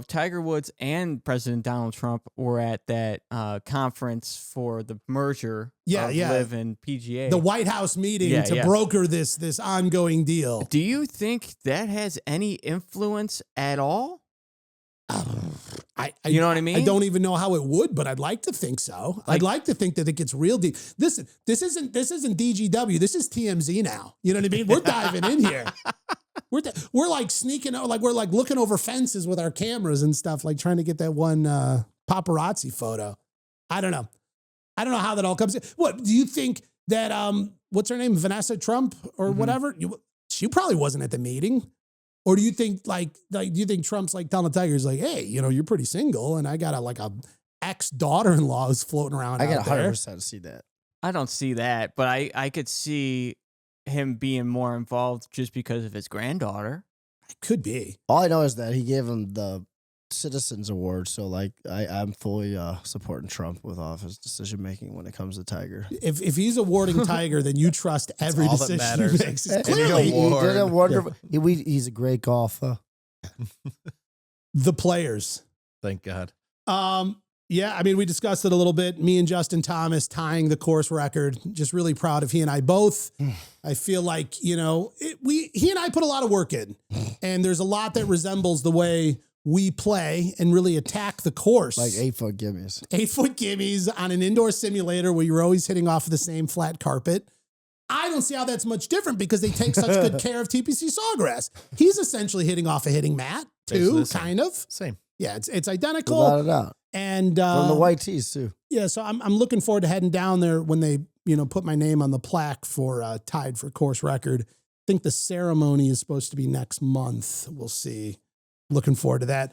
Tiger Woods and President Donald Trump were at that conference for the merger of LIV and PGA, the White House meeting to broker this ongoing deal. do you think that has any influence at all? You know what I mean? I don't even know how it would, but I'd like to think so. I'd like to think that it gets real deep. Listen, this isn't DGW. This is TMZ now. You know what I mean? We're diving in here. We're like sneaking out, like we're like looking over fences with our cameras and stuff, like trying to get that one paparazzi photo. I don't know. I don't know how that all comes in. What do you think that what's her name, Vanessa Trump or whatever? She probably wasn't at the meeting. Or do you think do you think Trump's like telling the Tigers like, hey, you're pretty single and I got a ex-daughter-in-law who's floating around I out can there. 100% see that. I don't see that, but I could see him being more involved just because of his granddaughter. It could be. All I know is that he gave him the Citizens Award, so I'm fully supporting Trump with all of his decision making when it comes to Tiger. If he's awarding Tiger, then you trust every all that decision matters. he makes. Any Clearly, He did a award. wonderful. He's a great golfer. the players. Thank God. Yeah, I mean, we discussed it a little bit. Me and Justin Thomas tying the course record. Just really proud of he and I both. I feel like, he and I put a lot of work in. And there's a lot that resembles the way we play and really attack the course. Like 8-foot gimmies. 8-foot gimmies on an indoor simulator where you're always hitting off of the same flat carpet. I don't see how that's much different because they take such good care of TPC Sawgrass. He's essentially hitting off a hitting mat Basically too, the same. kind of. Same. Yeah, it's identical. Without a doubt. And From the white tees, too. yeah, so I'm looking forward to heading down there when they, put my name on the plaque for tied for course record. I think the ceremony is supposed to be next month. We'll see. Looking forward to that.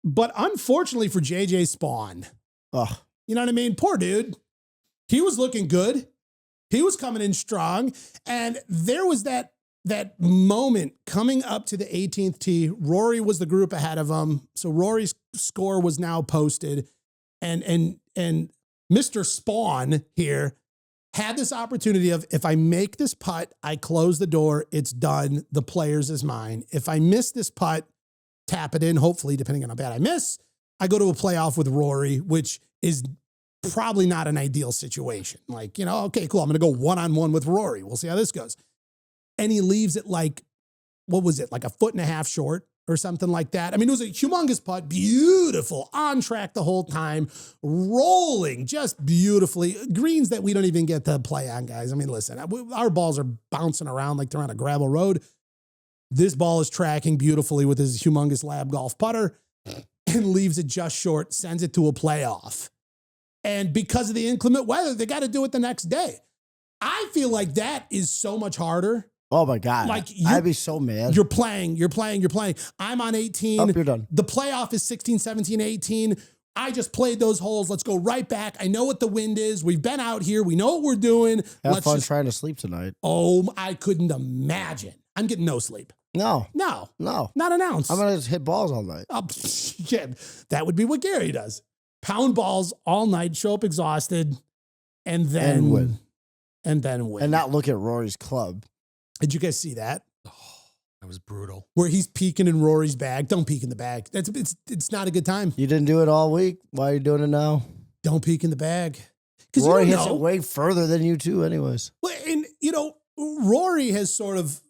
But unfortunately for JJ Spawn, Oh, you know what I mean? Poor dude. He was looking good. He was coming in strong. And there was that moment coming up to the 18th tee. Rory was the group ahead of him. So Rory's score was now posted. And Mr. Spawn here had this opportunity of, if I make this putt, I close the door, it's done. The players is mine. If I miss this putt, tap it in, hopefully, depending on how bad I miss, I go to a playoff with Rory, which is probably not an ideal situation. Like, okay, cool. I'm going to go one-on-one with Rory. We'll see how this goes. And he leaves it what was it? Like a foot and a half short or something like that. I mean, it was a humongous putt, beautiful, on track the whole time, rolling just beautifully. Greens that we don't even get to play on, guys. I mean, listen, our balls are bouncing around like they're on a gravel road. This ball is tracking beautifully with his humongous lab golf putter and leaves it just short, sends it to a playoff. And because of the inclement weather, they got to do it the next day. I feel like that is so much harder. oh my God. Like, I'd be so mad. You're playing. I'm on 18. Oh, you're done. The playoff is 16, 17, 18. I just played those holes. Let's go right back. I know what the wind is. We've been out here. We know what we're doing. Have fun trying to sleep tonight. Oh, I couldn't imagine. I'm getting no sleep. No, No, no. not an ounce. I'm going to just hit balls all night. Oh, yeah, that would be what Gary does. Pound balls all night, show up exhausted, and then And win. And then win. And not look at Rory's club. Did you guys see that? That was brutal. Where he's peeking in Rory's bag. Don't peek in the bag. It's not a good time. You didn't do it all week. Why are you doing it now? Don't peek in the bag. Because Rory you hits know, it way further than you two anyways. well, and Rory has sort of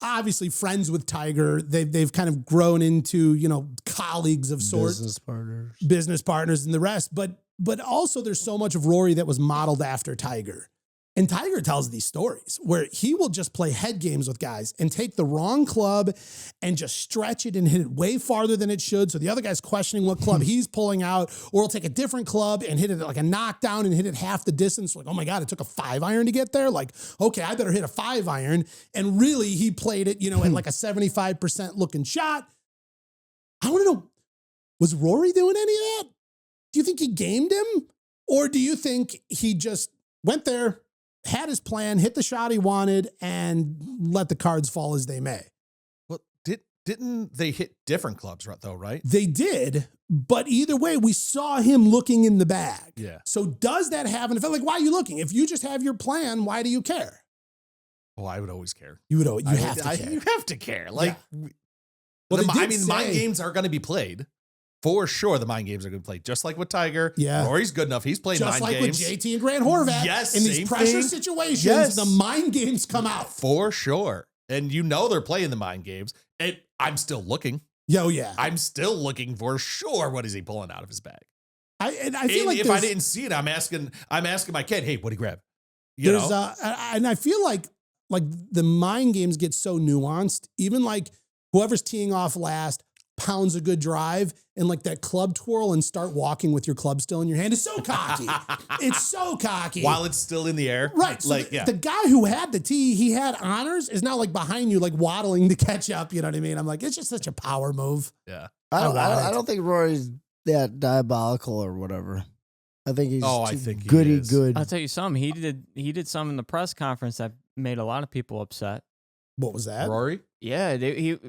obviously friends with Tiger. They've kind of grown into, colleagues of sorts, business partners and the rest. But also there's so much of Rory that was modeled after Tiger. And Tiger tells these stories where he will just play head games with guys and take the wrong club and just stretch it and hit it way farther than it should. So the other guy's questioning what club he's pulling out, or he'll take a different club and hit it like a knockdown and hit it half the distance. Like, oh my God, it took a 5-iron to get there. Like, okay, I better hit a 5-iron. And really he played it, at like a 75% looking shot. I want to know, was Rory doing any of that? Do you think he gamed him? Or do you think he just went there, had his plan, hit the shot he wanted, and let the cards fall as they may? Well, didn't they hit different clubs though, right? They did, but either way, we saw him looking in the bag. Yeah. So does that have an effect? Like, why are you looking? If you just have your plan, why do you care? Well, I would always care. You have to care. You have to care. Like, Well, the they did mind say- games are going to be played. For sure, the mind games are going to play. Just like with Tiger. Yeah. Rory's good enough. He's played Just mind like games. with JT and Grant Horvat. Yes, In these same pressure thing. situations, Yes. the mind games come out. For sure. And they're playing the mind games. And I'm still looking. Yo, yeah. I'm still looking for sure. What is he pulling out of his bag? I feel And like if I didn't see it, I'm asking my kid, hey, what'd he grab? You there's know? and I feel like the mind games get so nuanced. Even like whoever's teeing off last, pounds a good drive and like that club twirl and start walking with your club still in your hand. It's so cocky. It's so cocky. While it's still in the air. Right. So like, the guy who had the tee, he had honors, is now like behind you, like waddling to catch up. You know what I mean? I'm like, it's just such a power move. Yeah. I don't think Rory's that diabolical or whatever. I think he's I think he goody is. good. I'll tell you something. He did some in the press conference that made a lot of people upset. What was that? Rory? Yeah,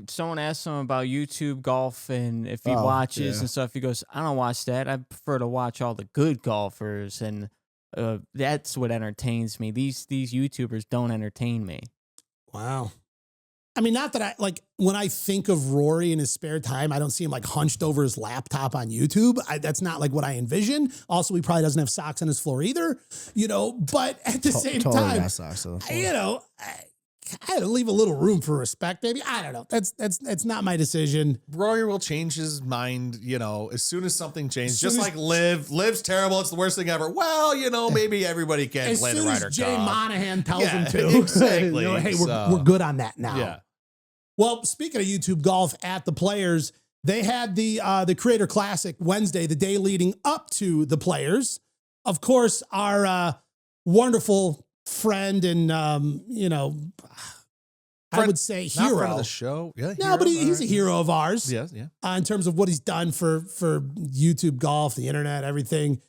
someone asked him about YouTube golf and if he Oh, watches yeah. and stuff. He goes, I don't watch that. I prefer to watch all the good golfers, and that's what entertains me. These YouTubers don't entertain me. Wow. I mean, not that I like when I think of Rory in his spare time, I don't see him like hunched over his laptop on YouTube. That's not like what I envision. Also, he probably doesn't have socks on his floor either, you know, but at the same Totally time, got socks on the floor. you know, I had to leave a little room for respect, maybe. I don't know. That's not my decision. Rory will change his mind, you know, as soon as something changes. As soon Just as- like Liv's terrible. It's the worst thing ever. Well, you know, maybe everybody can As play the soon Ryder as Jay Cup. Monahan tells Yeah, him to. exactly. You know, hey, So- we're good on that now. Yeah. Well, speaking of YouTube golf at the Players, they had the Creator Classic Wednesday, the day leading up to the Players. Of course, our wonderful friend and I would say Not hero. friend of the show. Yeah. No, but he's All a right. hero of ours. Yeah. Yeah. In terms of what he's done for YouTube golf, the internet, everything.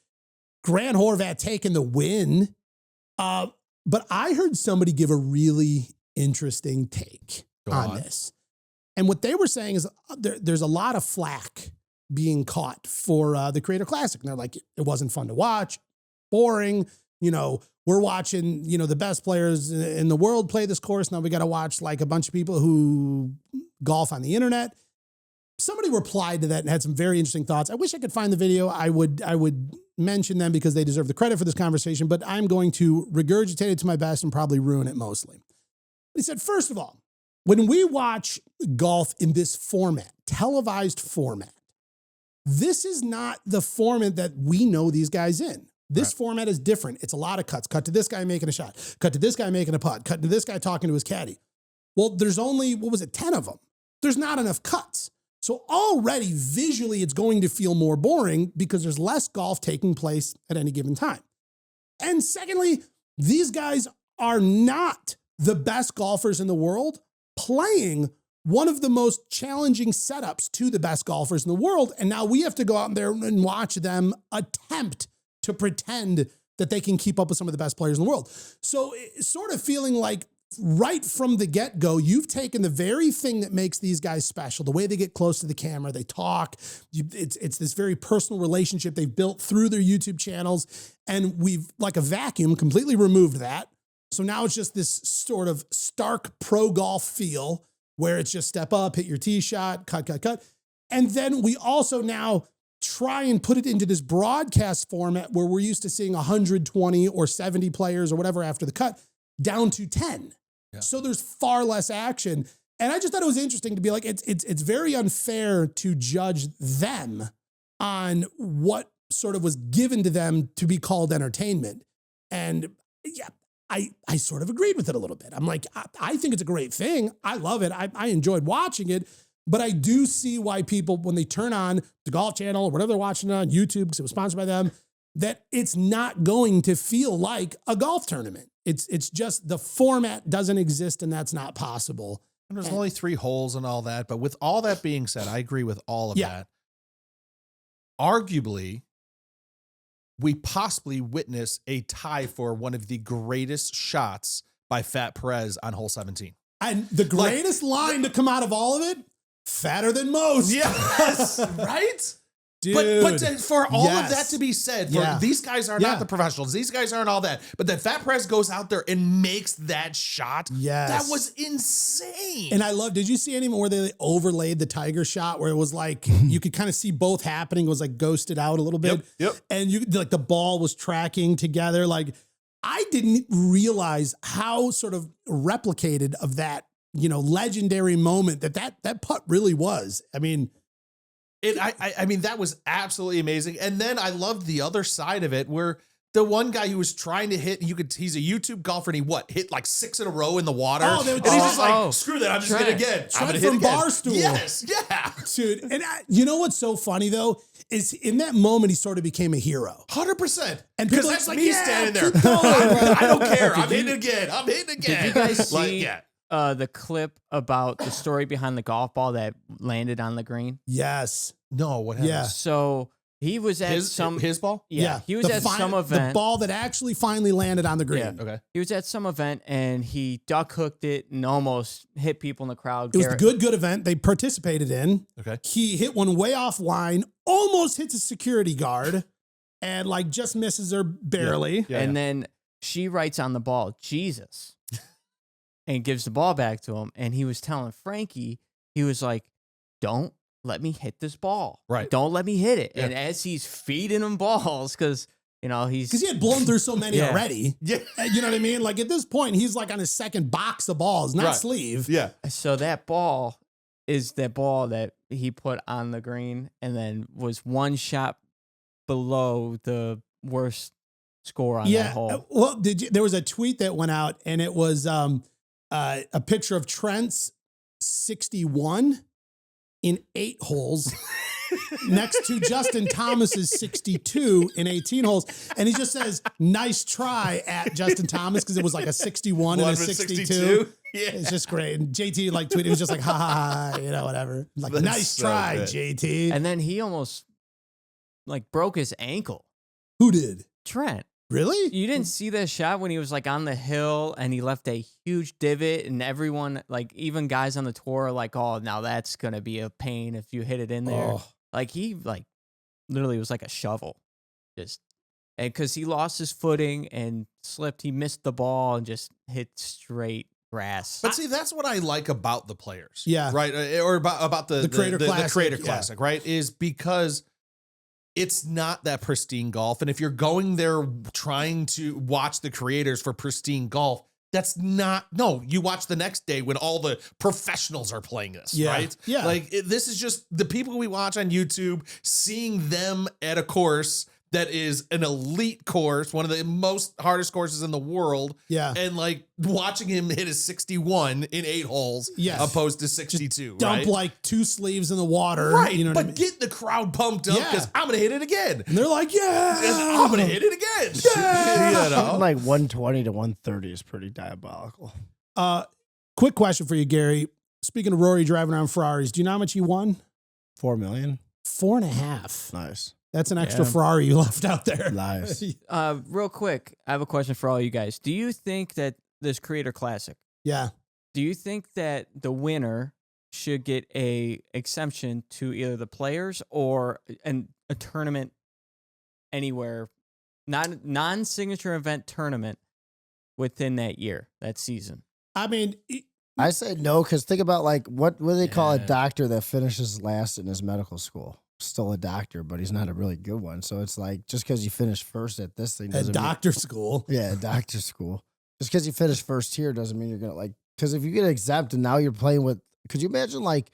Grant Horvat taking the win. But I heard somebody give a really interesting take Go on on. this. And what they were saying is there's a lot of flack being caught for the Creator Classic. And they're like, it wasn't fun to watch, boring. You know, we're watching, you know, the best players in the world play this course. Now we got to watch like a bunch of people who golf on the internet. Somebody replied to that and had some very interesting thoughts. I wish I could find the video. I would mention them because they deserve the credit for this conversation, but I'm going to regurgitate it to my best and probably ruin it mostly. He said, first of all, when we watch golf in this format, televised format, this is not the format that we know these guys in. This format is different. It's a lot of cuts. Cut to this guy making a shot. Cut to this guy making a putt. Cut to this guy talking to his caddy. Well, there's only, 10 of them. There's not enough cuts. So already visually, it's going to feel more boring because there's less golf taking place at any given time. And secondly, these guys are not the best golfers in the world playing one of the most challenging setups to the best golfers in the world. And now we have to go out there and watch them attempt to pretend that they can keep up with some of the best players in the world. So it's sort of feeling like right from the get-go, you've taken the very thing that makes these guys special, the way they get close to the camera, they talk, it's this very personal relationship they've built through their YouTube channels, and we've, like a vacuum, completely removed that. So now it's just this sort of stark pro golf feel where it's just step up, hit your tee shot, cut. And then we also now try and put it into this broadcast format where we're used to seeing 120 or 70 players or whatever after the cut down to 10. Yeah. So there's far less action. And I just thought it was interesting to be like, it's very unfair to judge them on what sort of was given to them to be called entertainment. And yeah, I sort of agreed with it a little bit. I'm like, I think it's a great thing. I love it. I enjoyed watching it. But I do see why people, when they turn on the Golf Channel or whatever they're watching on YouTube, because it was sponsored by them, that it's not going to feel like a golf tournament. It's just the format doesn't exist and that's not possible. And there's only 3 holes and all that. But with all that being said, I agree with all of that. Arguably, we possibly witness a tie for one of the greatest shots by Fat Perez on hole 17. And the greatest line to come out of all of it, fatter than most. Yes, right? Dude. But for all of that to be said, these guys are not the professionals. These guys aren't all that. But then Fat Perez goes out there and makes that shot. Yes. That was insane. And I love, did you see any more where they overlaid the Tiger shot where it was like, you could kind of see both happening. It was like ghosted out a little bit. Yep. And you like the ball was tracking together. Like I didn't realize how sort of replicated of that, legendary moment that putt really was. I mean, I mean, that was absolutely amazing. And then I loved the other side of it where the one guy who was trying to hit, he's a YouTube golfer and he hit like 6 in a row in the water. Oh, and he's just like, screw that, I'm just going to again. I'm going to from hit again. Barstool. Yes, yeah. Dude, and you know what's so funny though is in that moment he sort of became a hero. 100%. And Because people that's like, like he's yeah, standing there. keep going, bro. I don't care. I'm hitting again. I'm hitting again. Did you guys Like, see yeah. the clip about the story behind the golf ball that landed on the green? Yes. No, what happened? Yeah. So he was at His ball? yeah, he was The at some The event. ball that actually finally landed on the green. Yeah. Okay. He was at some event and he duck hooked it and almost hit people in the crowd. It was a good event they participated in. Okay. He hit one way offline, almost hits a security guard, and like just misses her barely. Yeah, and then she writes on the ball, Jesus, and gives the ball back to him. And he was telling Frankie, he was like, don't let me hit this ball. Right. Don't let me hit it. Yeah. And as he's feeding him balls, because, you know, Because he had blown through so many Yeah. already. Yeah. You know what I mean? Like at this point, he's like on his second box of balls, not Right. sleeve. Yeah. So that ball is that ball that he put on the green and then was one shot below the worst score on that hole. Well, there was a tweet that went out and it was a picture of Trent's 61 in 8 holes next to Justin Thomas's 62 in 18 holes. And he just says, nice try at Justin Thomas because it was like a 61 and a 62. Yeah. It's just great. And JT like tweeted, it was just like, ha ha ha, you know, whatever. Like, That's nice so try, good. JT. And then he almost like broke his ankle. Who did? Trent, Really? you didn't see that shot when he was like on the hill and he left a huge divot and everyone, like even guys on the tour are like, oh, now that's going to be a pain if you hit it in there. Oh. Like he like literally was like a shovel. Just, and because he lost his footing and slipped, he missed the ball and just hit straight grass. But see, that's what I like about the players. Yeah. Right. Or about the Creator Classic, the Creator yeah. Classic, right? Is because it's not that pristine golf. And if you're going there trying to watch the creators for pristine golf, that's not, no, you watch the next day when all the professionals are playing this, Yeah. right? Yeah. Like this is just the people we watch on YouTube, seeing them at a course that is an elite course, one of the most hardest courses in the world. Yeah. And like watching him hit a 61 in 8 holes Yes. opposed to 62, Dump right? like 2 sleeves in the water. Right, You know what but I mean? get the crowd pumped up Yeah. because I'm going to hit it again. And they're like, yeah. I'm going to hit it again. Yeah. You know? Like 120 to 130 is pretty diabolical. Quick question for you, Gary. Speaking of Rory driving around Ferraris, do you know how much he won? 4 million. 4.5. Nice. That's an extra Yeah. Ferrari you left out there. Nice. Real quick, I have a question for all you guys. Do you think that this Creator Classic, Yeah. do you think that the winner should get a exemption to either the players or a tournament anywhere, non-signature event tournament within that year, that season? I mean, I say no because think about like what do they call a Yeah. doctor that finishes last in his medical school? Still a doctor, but he's not a really good one. So it's like just because you finish first at this thing at doesn't mean, doctor school. yeah, doctor school. Just because you finish first here doesn't mean you're gonna like. Because if you get exempt and now you're playing with, could you imagine like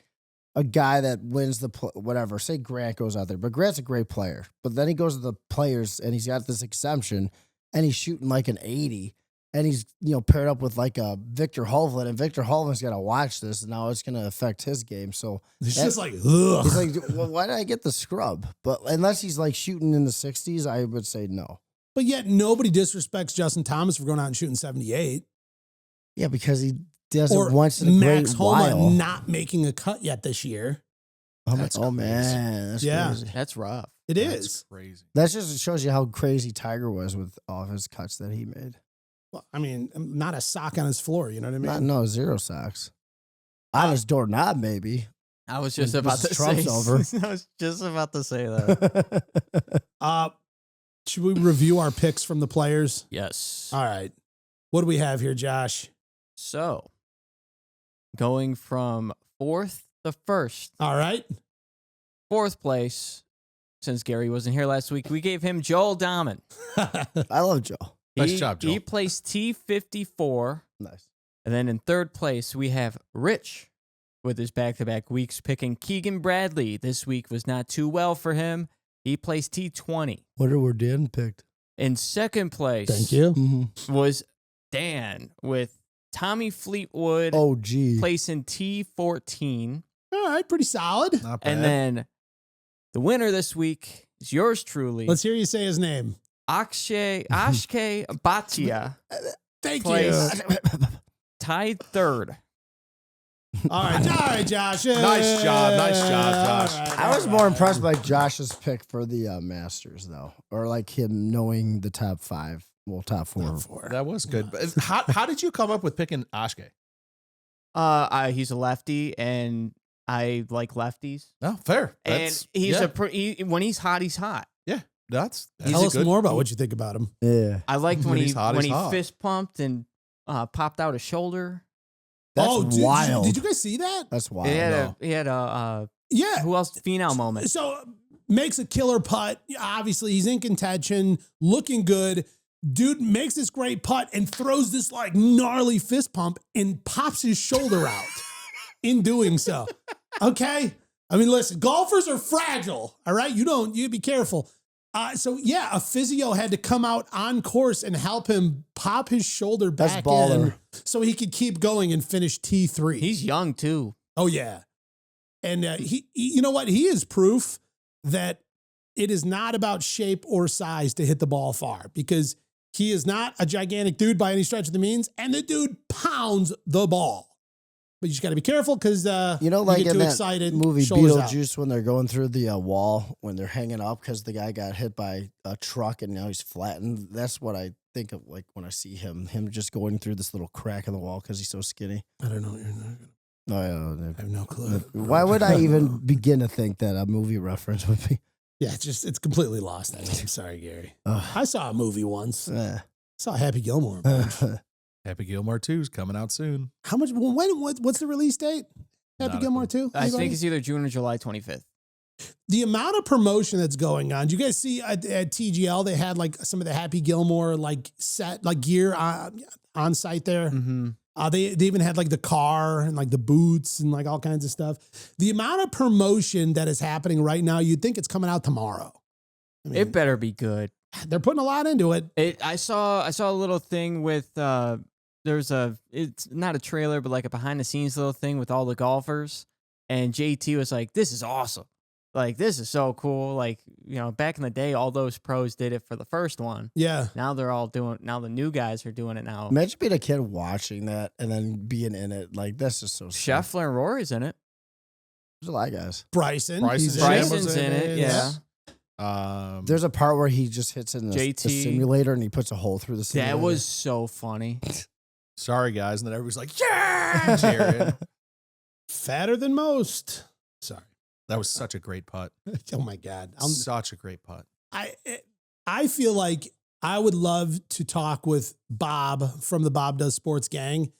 a guy that wins the whatever? Say Grant goes out there, but Grant's a great player. But then he goes to the players and he's got this exemption and he's shooting like an 80. And he's, paired up with like a Victor Hovland, and Victor Hovland's got to watch this. And now it's going to affect his game. So It's that- just like, ugh. he's like, well, why did I get the scrub? But unless he's like shooting in the 60s, I would say no. But yet nobody disrespects Justin Thomas for going out and shooting 78. Yeah, because he does Or it once in a Max great Homa while. not making a cut yet this year. That's crazy. Man, that's Yeah. crazy. That's rough. It That's is. crazy. That just shows you how crazy Tiger was with all of his cuts that he made. Well, I mean, not a sock on his floor. You know what I mean? No, 0 socks. On his doorknob, maybe. I was just When about Mrs. to Trump's say. over. I was just about to say that. Should we review our picks from the players? Yes. All right. What do we have here, Josh? So, going from 4th to 1st. All right. 4th place, since Gary wasn't here last week, we gave him Joel Dahman. I love Joe. Nice job, Joel. He placed T54. Nice. And then in 3rd place, we have Rich with his back-to-back weeks picking Keegan Bradley. This week was not too well for him. He placed T20. Wonder where Dan picked. In 2nd place Thank you. Mm-hmm. was Dan with Tommy Fleetwood Oh, gee. placing T14. All right, pretty solid. Not bad. And then the winner this week is yours truly. Let's hear you say his name. Ashke Bhatia Thank Place. you. tied third. All right, Josh. Nice job, Josh. All right, I was all more right, impressed all by Josh's pick for the Masters, though, or like him knowing the top five, well, top four. That was good. But how did you come up with picking Ashke? He's a lefty, and I like lefties. No, fair. And he's when he's hot, he's hot. Yeah, that's Tell us more about what you think about him. Yeah. I liked when he's he hot, he's hot. fist pumped and popped out his shoulder. That's wild. Did you guys see that? That's wild. He had a Yeah. who else? Phenom moment. So makes a killer putt. Obviously, he's in contention, looking good. Dude makes this great putt and throws this like gnarly fist pump and pops his shoulder out in doing so. Okay. I mean, listen, golfers are fragile. All right. You be careful. So yeah, a physio had to come out on course and help him pop his shoulder back in so he could keep going and finish T3. He's young too. Oh yeah. And he, you know what? He is proof that it is not about shape or size to hit the ball far, because he is not a gigantic dude by any stretch of the means. And the dude pounds the ball. But you just got to be careful because like you get in too that excited. movie shoulders out. Beetlejuice, when they're going through the wall, when they're hanging up because the guy got hit by a truck and now he's flattened. That's what I think of, like when I see him just going through this little crack in the wall because he's so skinny. I don't know what you're not gonna. No, yeah, I have no clue. why would I even begin to think that a movie reference would be? Yeah, it's completely lost. I'm sorry, Gary. I saw a movie once. Eh. Saw Happy Gilmore. a bunch. Happy Gilmore 2 is coming out soon. How much? What's the release date? Happy Not a Gilmore clue. 2? I think it's either June or July 25th. The amount of promotion that's going on. Do you guys see at TGL, they had like some of the Happy Gilmore like set, like gear on site there. Mm-hmm. They even had like the car and like the boots and like all kinds of stuff. The amount of promotion that is happening right now, you'd think it's coming out tomorrow. I mean, It better be good. they're putting a lot into it. I saw a little thing with it's not a trailer, but like a behind the scenes little thing with all the golfers, and JT was like, "This is awesome. Like, this is so cool. Like, back in the day, all those pros did it for the first one. Yeah. Now the new guys are doing it now. Imagine being a kid watching that and then being in it. Like, this is so sick. Scheffler and Rory's in it. There's a lot of guys. Bryson. Bryson he's Bryson's in it. Yeah. There's a part where he just hits in the JT. simulator and he puts a hole through the simulator. That was so funny. Sorry, guys. And then everybody's like, yeah, cheering. Fatter than most. Sorry. That was such a great putt. Oh my God. Such a great putt. I feel like I would love to talk with Bob from the Bob Does Sports gang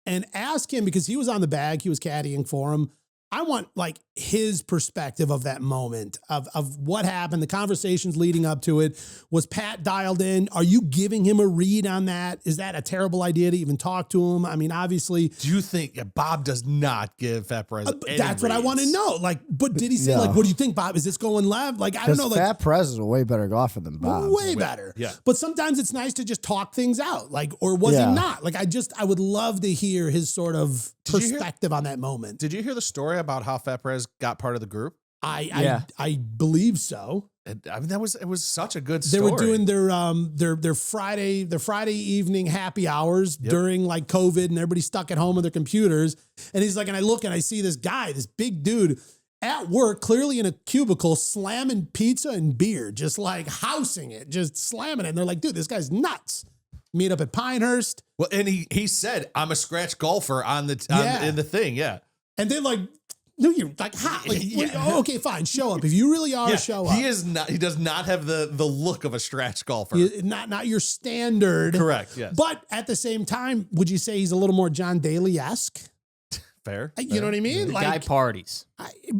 and ask him, because he was on the bag, he was caddying for him. I want like his perspective of that moment of what happened, the conversations leading up to it. Was Pat dialed in? Are you giving him a read on that? Is that a terrible idea to even talk to him? I mean, obviously. Do you think Bob does not give Fat Perez any that's what I want to reads? know. Like, but did he say like, what do you think, Bob? Is this going left? Like, I don't know. Like, Fat Perez is a way better golfer than Bob. way better. Yeah. But sometimes it's nice to just talk things out. Like, or was he not? Like, I would love to hear his sort of perspective on that moment. Did you hear the story about how Fat Perez got part of the group? I believe so. I mean, it was such a good They story. were doing their Friday evening happy hours during like COVID, and everybody stuck at home with their computers. And he's like, and I look and I see this guy, this big dude at work, clearly in a cubicle, slamming pizza and beer, just like housing it, just slamming it. And they're like, dude, this guy's nuts. Meet up at Pinehurst. Well, and he said, I'm a scratch golfer in the thing. Yeah. And they're like, no, you're like, hot. Like, okay, fine. Show up. If you really are, show up. He does not have the look of a scratch golfer. Not your standard. Correct. Yes. But at the same time, would you say he's a little more John Daly-esque? Fair. You know what I mean? The Like, guy parties.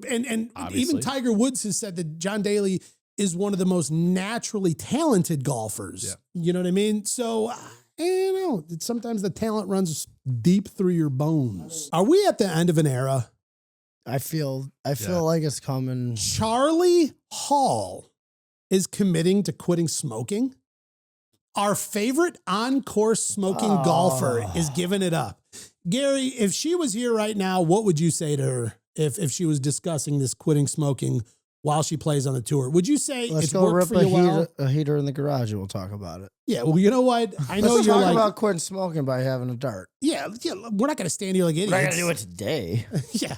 And Obviously. even Tiger Woods has said that John Daly is one of the most naturally talented golfers. Yeah. You know what I mean? So, sometimes the talent runs deep through your bones. Are we at the end of an era? I feel like it's coming. Charlie Hall is committing to quitting smoking. Our favorite on-course smoking golfer is giving it up. Gary, if she was here right now, what would you say to her? if she was discussing this quitting smoking while she plays on the tour. Would you say Let's it's go worked rip for you well? a heater in the garage and we'll talk about it. Yeah, well, you know what? I know Let's you're talk like, about quitting smoking by having a dart. yeah, we're not going to stand here like idiots. We're not gonna do it today. Yeah.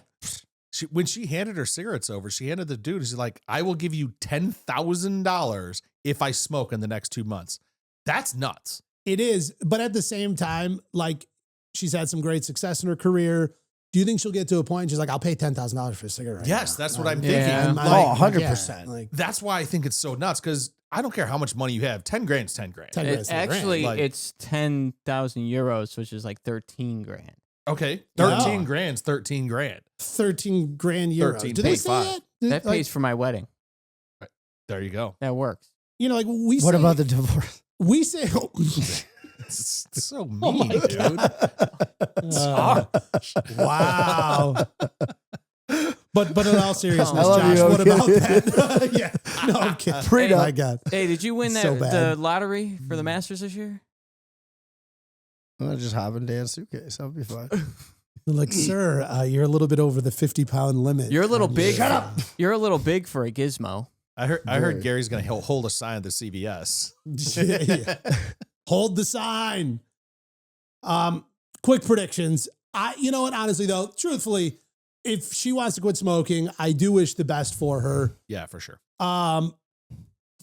When she handed her cigarettes over, she handed the dude, she's like, I will give you $10,000 if I smoke in the next 2 months. That's nuts. It is, but at the same time, like, she's had some great success in her career. Do you think she'll get to a point she's like, I'll pay $10,000 for a cigarette? Yes, now? that's what I'm Yeah. thinking. Oh, 100%. Like, That's why I think it's so nuts, because I don't care how much money you have. 10 grand's 10 grand. 10 grand's 10 grand. Actually, Like- it's 10,000 euros, which is like 13 grand. Okay. Yeah. 13 grand's 13 grand. 13 grand euros. 13 Do they say 0.5. that? That Like, pays for my wedding. There you go. That works. you know, like we What say, about the divorce? we say, It's so mean, Oh my dude. wow. But in all seriousness, I love Josh, you, what okay. about that? Yeah. No, I'm kidding. Prenup. My God. Hey, did you win So that bad. the lottery for the Masters this year? I'll just hop in Dan's suitcase. That'll be fine. Like, sir, you're a little bit over the 50-pound limit. You're a little on big. your- Shut up. You're a little big for a gizmo. I heard Very. Gary's going to hold a sign at the CVS. Yeah. Hold the sign. Quick predictions. You know what? Honestly, though, truthfully, if she wants to quit smoking, I do wish the best for her. Yeah, for sure.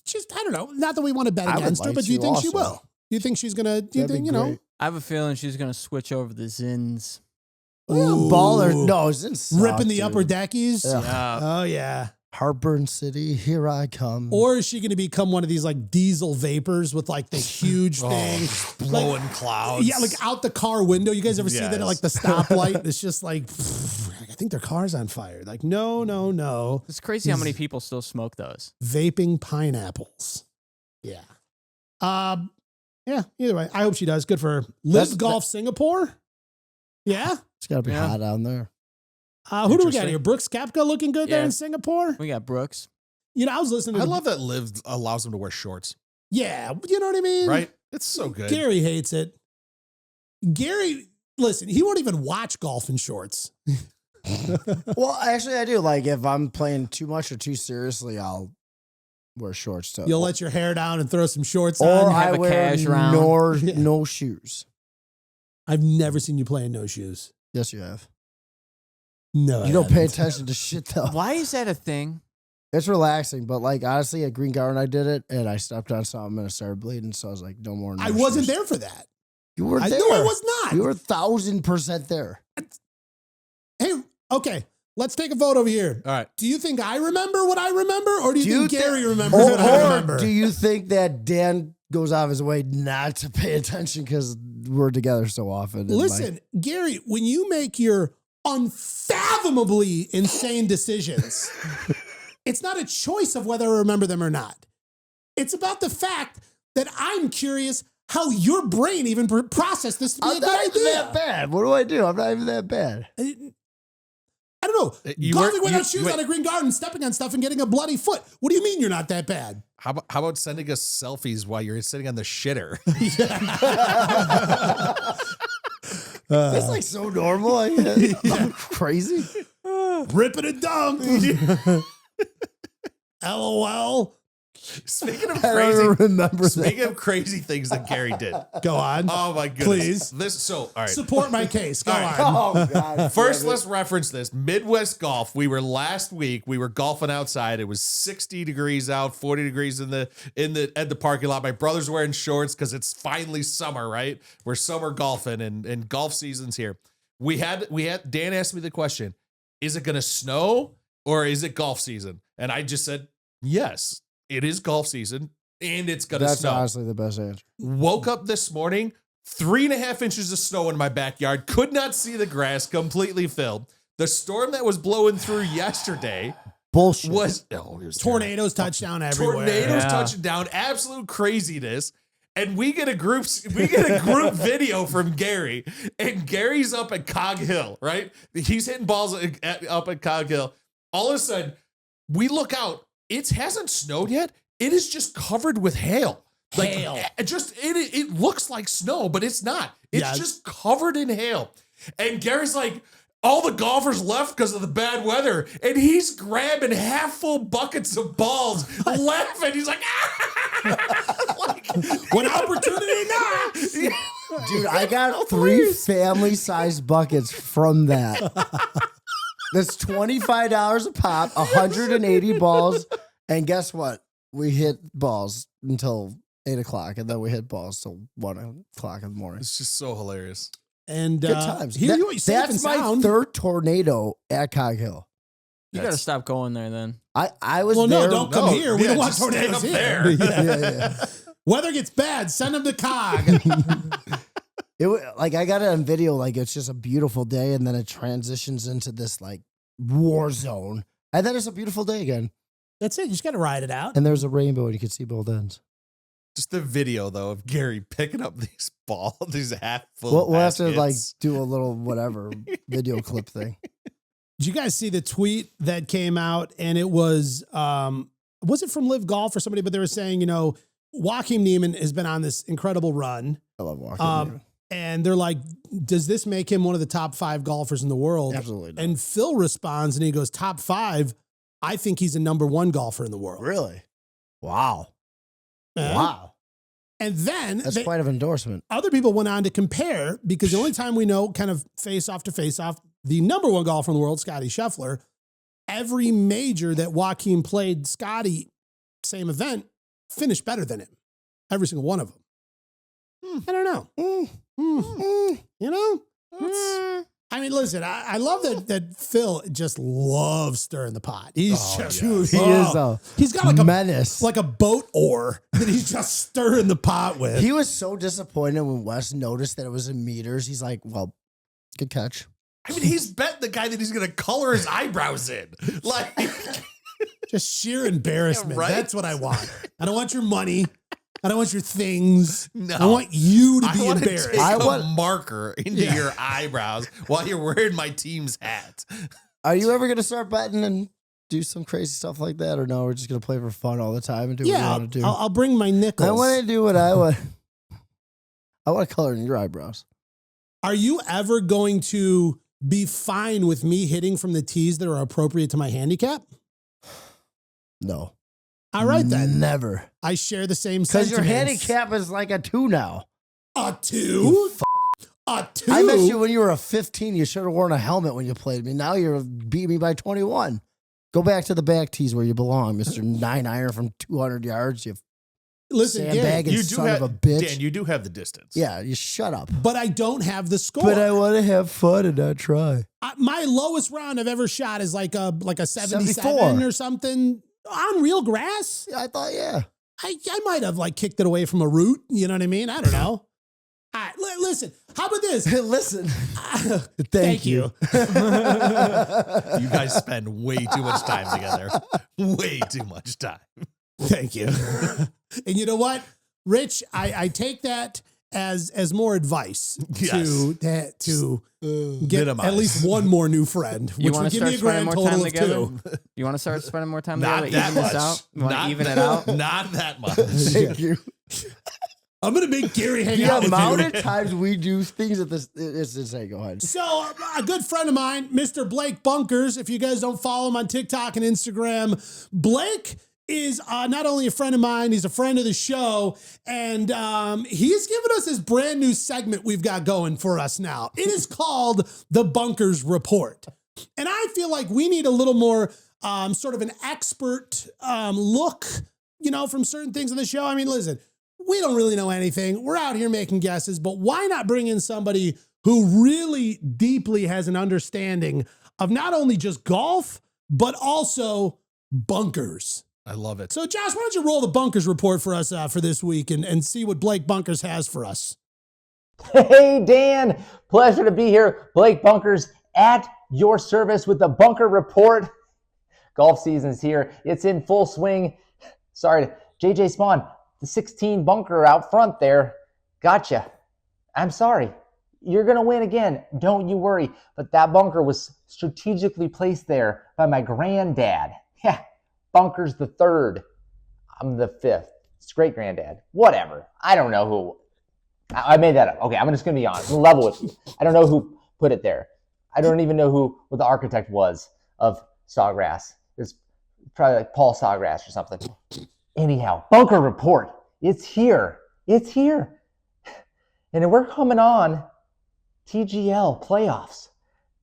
Just I don't know. Not that we want to bet I would against her, like but do you to think she also. will? Do you think she's gonna? Do you That'd think be you know? great. I have a feeling she's gonna switch over the Zins. Ooh. Baller. No, it's in Ripping the upper deckies. Yeah. Oh yeah. Heartburn City, here I come. Or is she going to become one of these like diesel vapors with like the huge thing? Blowing clouds. Yeah, like out the car window. You guys ever see that at Yes. like the stoplight? It's just like, I think their car's on fire. Like, no. It's crazy how many people still smoke those. Vaping pineapples. Yeah. Yeah, either way. I hope she does. Good for her. Live Golf Singapore. Yeah. It's got to be Yeah. hot down there. Who do we got Interesting. here? Brooks Koepka looking good there Yeah. in Singapore? We got Brooks. You know, I was listening to I love that Liv allows him to wear shorts, Yeah, you know what I mean? right? It's so good. Gary hates it. Gary, listen, he won't even watch golf in shorts. Well, actually, I do. Like, if I'm playing too much or too seriously, I'll wear shorts too. You'll let your hair down and throw some shorts or on. have I a wear cash round. Yeah. no shoes. I've never seen you play in no shoes. Yes, you have. No, You don't pay attention to shit though. Why is that a thing? It's relaxing, but like honestly, at Green Garden, I did it and I stepped on something and it started bleeding. So I was like, no more. No I wasn't shoes. there for that. You were there. No, I was not. You were 1,000% there. Hey, okay, let's take a vote over here. All right. Do you think I remember what I remember, or do you Do you think thi- Gary remembers what I remember? Or do you think that Dan goes out of his way not to pay attention because we're together so often? and, Listen, Gary, when you make your unfathomably insane decisions, it's not a choice of whether I remember them or not. It's about the fact that I'm curious how your brain even processed this to be I'm a not good even idea. that bad. What do I do? I'm not even that bad. I don't know. You Golfing weren't- without you- shoes wait. on a green garden, stepping on stuff and getting a bloody foot. What do you mean you're not that bad? How about sending us selfies while you're sitting on the shitter? That's like so normal. I'm crazy. Rip it and dunk. LOL. Speaking of I don't crazy, even remember speaking that. of crazy things that Gary did. Go on. Oh my goodness. Please. All right. Support my case. Go All right. on. Oh God. First, damn it. let's reference this. Midwest golf. We were last week. We were golfing outside. It was 60 degrees out, 40 degrees at the parking lot. My brother's wearing shorts because it's finally summer, right? We're summer golfing and golf season's here. We had Dan asked me the question, is it gonna snow or is it golf season? And I just said, yes, it is golf season and it's gonna That's snow. honestly the best answer. Woke up this morning, 3.5 inches of snow in my backyard. Could not see the grass, completely filled. The storm that was blowing through yesterday Bullshit. was it was Tornadoes touchdown everywhere. Tornadoes Yeah. touching down, absolute craziness. And we get a group video from Gary, and Gary's up at Cog Hill, right? He's hitting balls up at Cog Hill. All of a sudden, we look out. It hasn't snowed yet. It is just covered with hail. Like, Hail. It looks like snow, but it's not. It's Yeah. just covered in hail. And Gary's like, all the golfers left because of the bad weather, and he's grabbing half full buckets of balls, laughing. He's like, like When opportunity knocks. Dude, I got 3 family-sized buckets from that. That's $25 a pop, 180 balls, and guess what? We hit balls until 8 o'clock, and then we hit balls till 1 o'clock in the morning. It's just so hilarious. And Good times. here you safe and That's my sound. 3rd tornado at Cog Hill. You got to stop going there then. I was Well, there. no, don't come No, here. We yeah, don't want just stay tornadoes up here. there. Yeah. Weather gets bad. Send them to Cog. I got it on video. Like, it's just a beautiful day, and then it transitions into this like war zone, and then it's a beautiful day again. That's it. You just got to ride it out. And there's a rainbow, and you can see both ends. Just the video though of Gary picking up these balls, these half full. We'll have to like baskets. do a little whatever video clip thing. Did you guys see the tweet that came out? And it was it from Live Golf or somebody? But they were saying, Joaquin Niemann has been on this incredible run. I love walking. And they're like, does this make him one of the top 5 golfers in the world? Absolutely not. And Phil responds and he goes, top 5. I think he's a number 1 golfer in the world. Really? Wow. Uh, Wow. And then That's quite an endorsement. other people went on to compare, because the only time we know kind of face off to face off, the number 1 golfer in the world, Scotty Scheffler, every major that Joaquin played, Scotty, same event, finished better than him. Every single one of them. I don't know. I mean, listen, I love that Phil just loves stirring the pot. He's just, He is a he's got like a menace. like a boat oar that he's just stirring the pot with. He was so disappointed when Wes noticed that it was in meters. He's like, well, good catch. I mean, he's bet the guy that he's going to color his eyebrows in. Like, Just sheer embarrassment. Yeah, right? That's what I want. I don't want your money. I don't want your things. No. I want you to be want to embarrassed. take I a want- marker into your eyebrows while you're wearing my team's hat. Are you ever going to start betting and do some crazy stuff like that? Or no, we're just going to play for fun all the time and do what we Yeah, want to do? I'll bring my nickels. I want to do what I want. I want to color in your eyebrows. Are you ever going to be fine with me hitting from the tees that are appropriate to my handicap? No. All right, then. Never. I share the same Because your sentiments. handicap is like a 2 now. A 2? A 2? I bet you when you were a 15, you should have worn a helmet when you played me. Now you're beating me by 21. Go back to the back tees where you belong, Mr. 9-iron from 200 yards. You Listen, sandbagging You do son have, of a bitch. Dan, you do have the distance. Yeah, you shut up. but I don't have the score. But I want to have fun and not try. My lowest round I've ever shot is like a 77 74. or something on real grass. I thought, yeah. I might have like kicked it away from a root. You know what I mean? I don't know. All right, listen. How about this? Listen. Thank you. You guys spend way too much time together. Way too much time. Thank you. And you know what, Rich? I take that as more advice Yes. to get Minimize. at least one more new friend, You which want would to give me start a spending grand more time total of together? 2. You want to start spending more time Not together? that Even much. this out? You want Not to even that- it out? Not that much. Thank you. I'm gonna make Gary hang The out with amount you. of times we do things at this, it's insane. Go ahead. So, a good friend of mine, Mr. Blake Bunkers, if you guys don't follow him on TikTok and Instagram, Blake is not only a friend of mine, he's a friend of the show, and he's given us this brand new segment we've got going for us now. It is called the Bunkers Report. And I feel like we need a little more sort of an expert look, from certain things on the show. I mean, listen, we don't really know anything. We're out here making guesses, but why not bring in somebody who really deeply has an understanding of not only just golf, but also bunkers. I love it. So, Josh, why don't you roll the bunkers report for us for this week and see what Blake Bunkers has for us? Hey, Dan. Pleasure to be here. Blake Bunkers at your service with the Bunker Report. Golf season's here. It's in full swing. Sorry, JJ Spawn, the 16 bunker out front there. Gotcha. I'm sorry. You're going to win again. Don't you worry. But that bunker was strategically placed there by my granddad. Yeah, Bunker's the 3rd. I'm the 5th. It's great granddad. Whatever. I don't know who. I made that up. Okay, I'm just going to be honest. I'm level with you. I don't know who put it there. I don't even know what the architect was of Sawgrass. It's probably like Paul Sawgrass or something. Anyhow, bunker report. It's here. It's here. And we're coming on TGL Playoffs.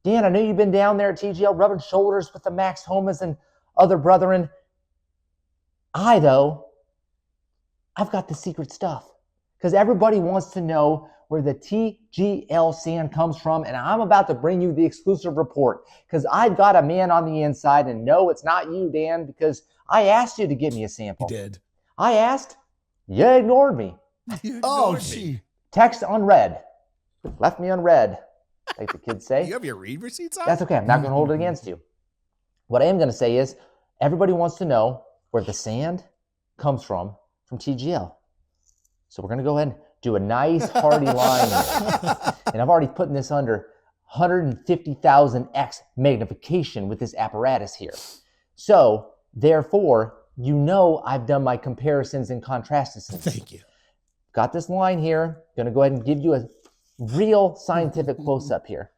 Dan, I know you've been down there at TGL rubbing shoulders with the Max Homas and other brethren. I've got the secret stuff because everybody wants to know where the TGL sand comes from, and I'm about to bring you the exclusive report because I've got a man on the inside, and no, it's not you, Dan, because I asked you to give me a sample. You did. I asked, you ignored me. Gee. Text unread. Left me unread, like the kids say. You have your read receipts on? That's okay. I'm not going to hold it against you. What I am going to say is everybody wants to know where the sand comes from TGL. So we're going to go ahead and do a nice hearty line here. And I've already put this under 150,000x magnification with this apparatus here. So therefore, you know I've done my comparisons and contrasts. Thank you. Got this line here. Going to go ahead and give you a real scientific close-up here.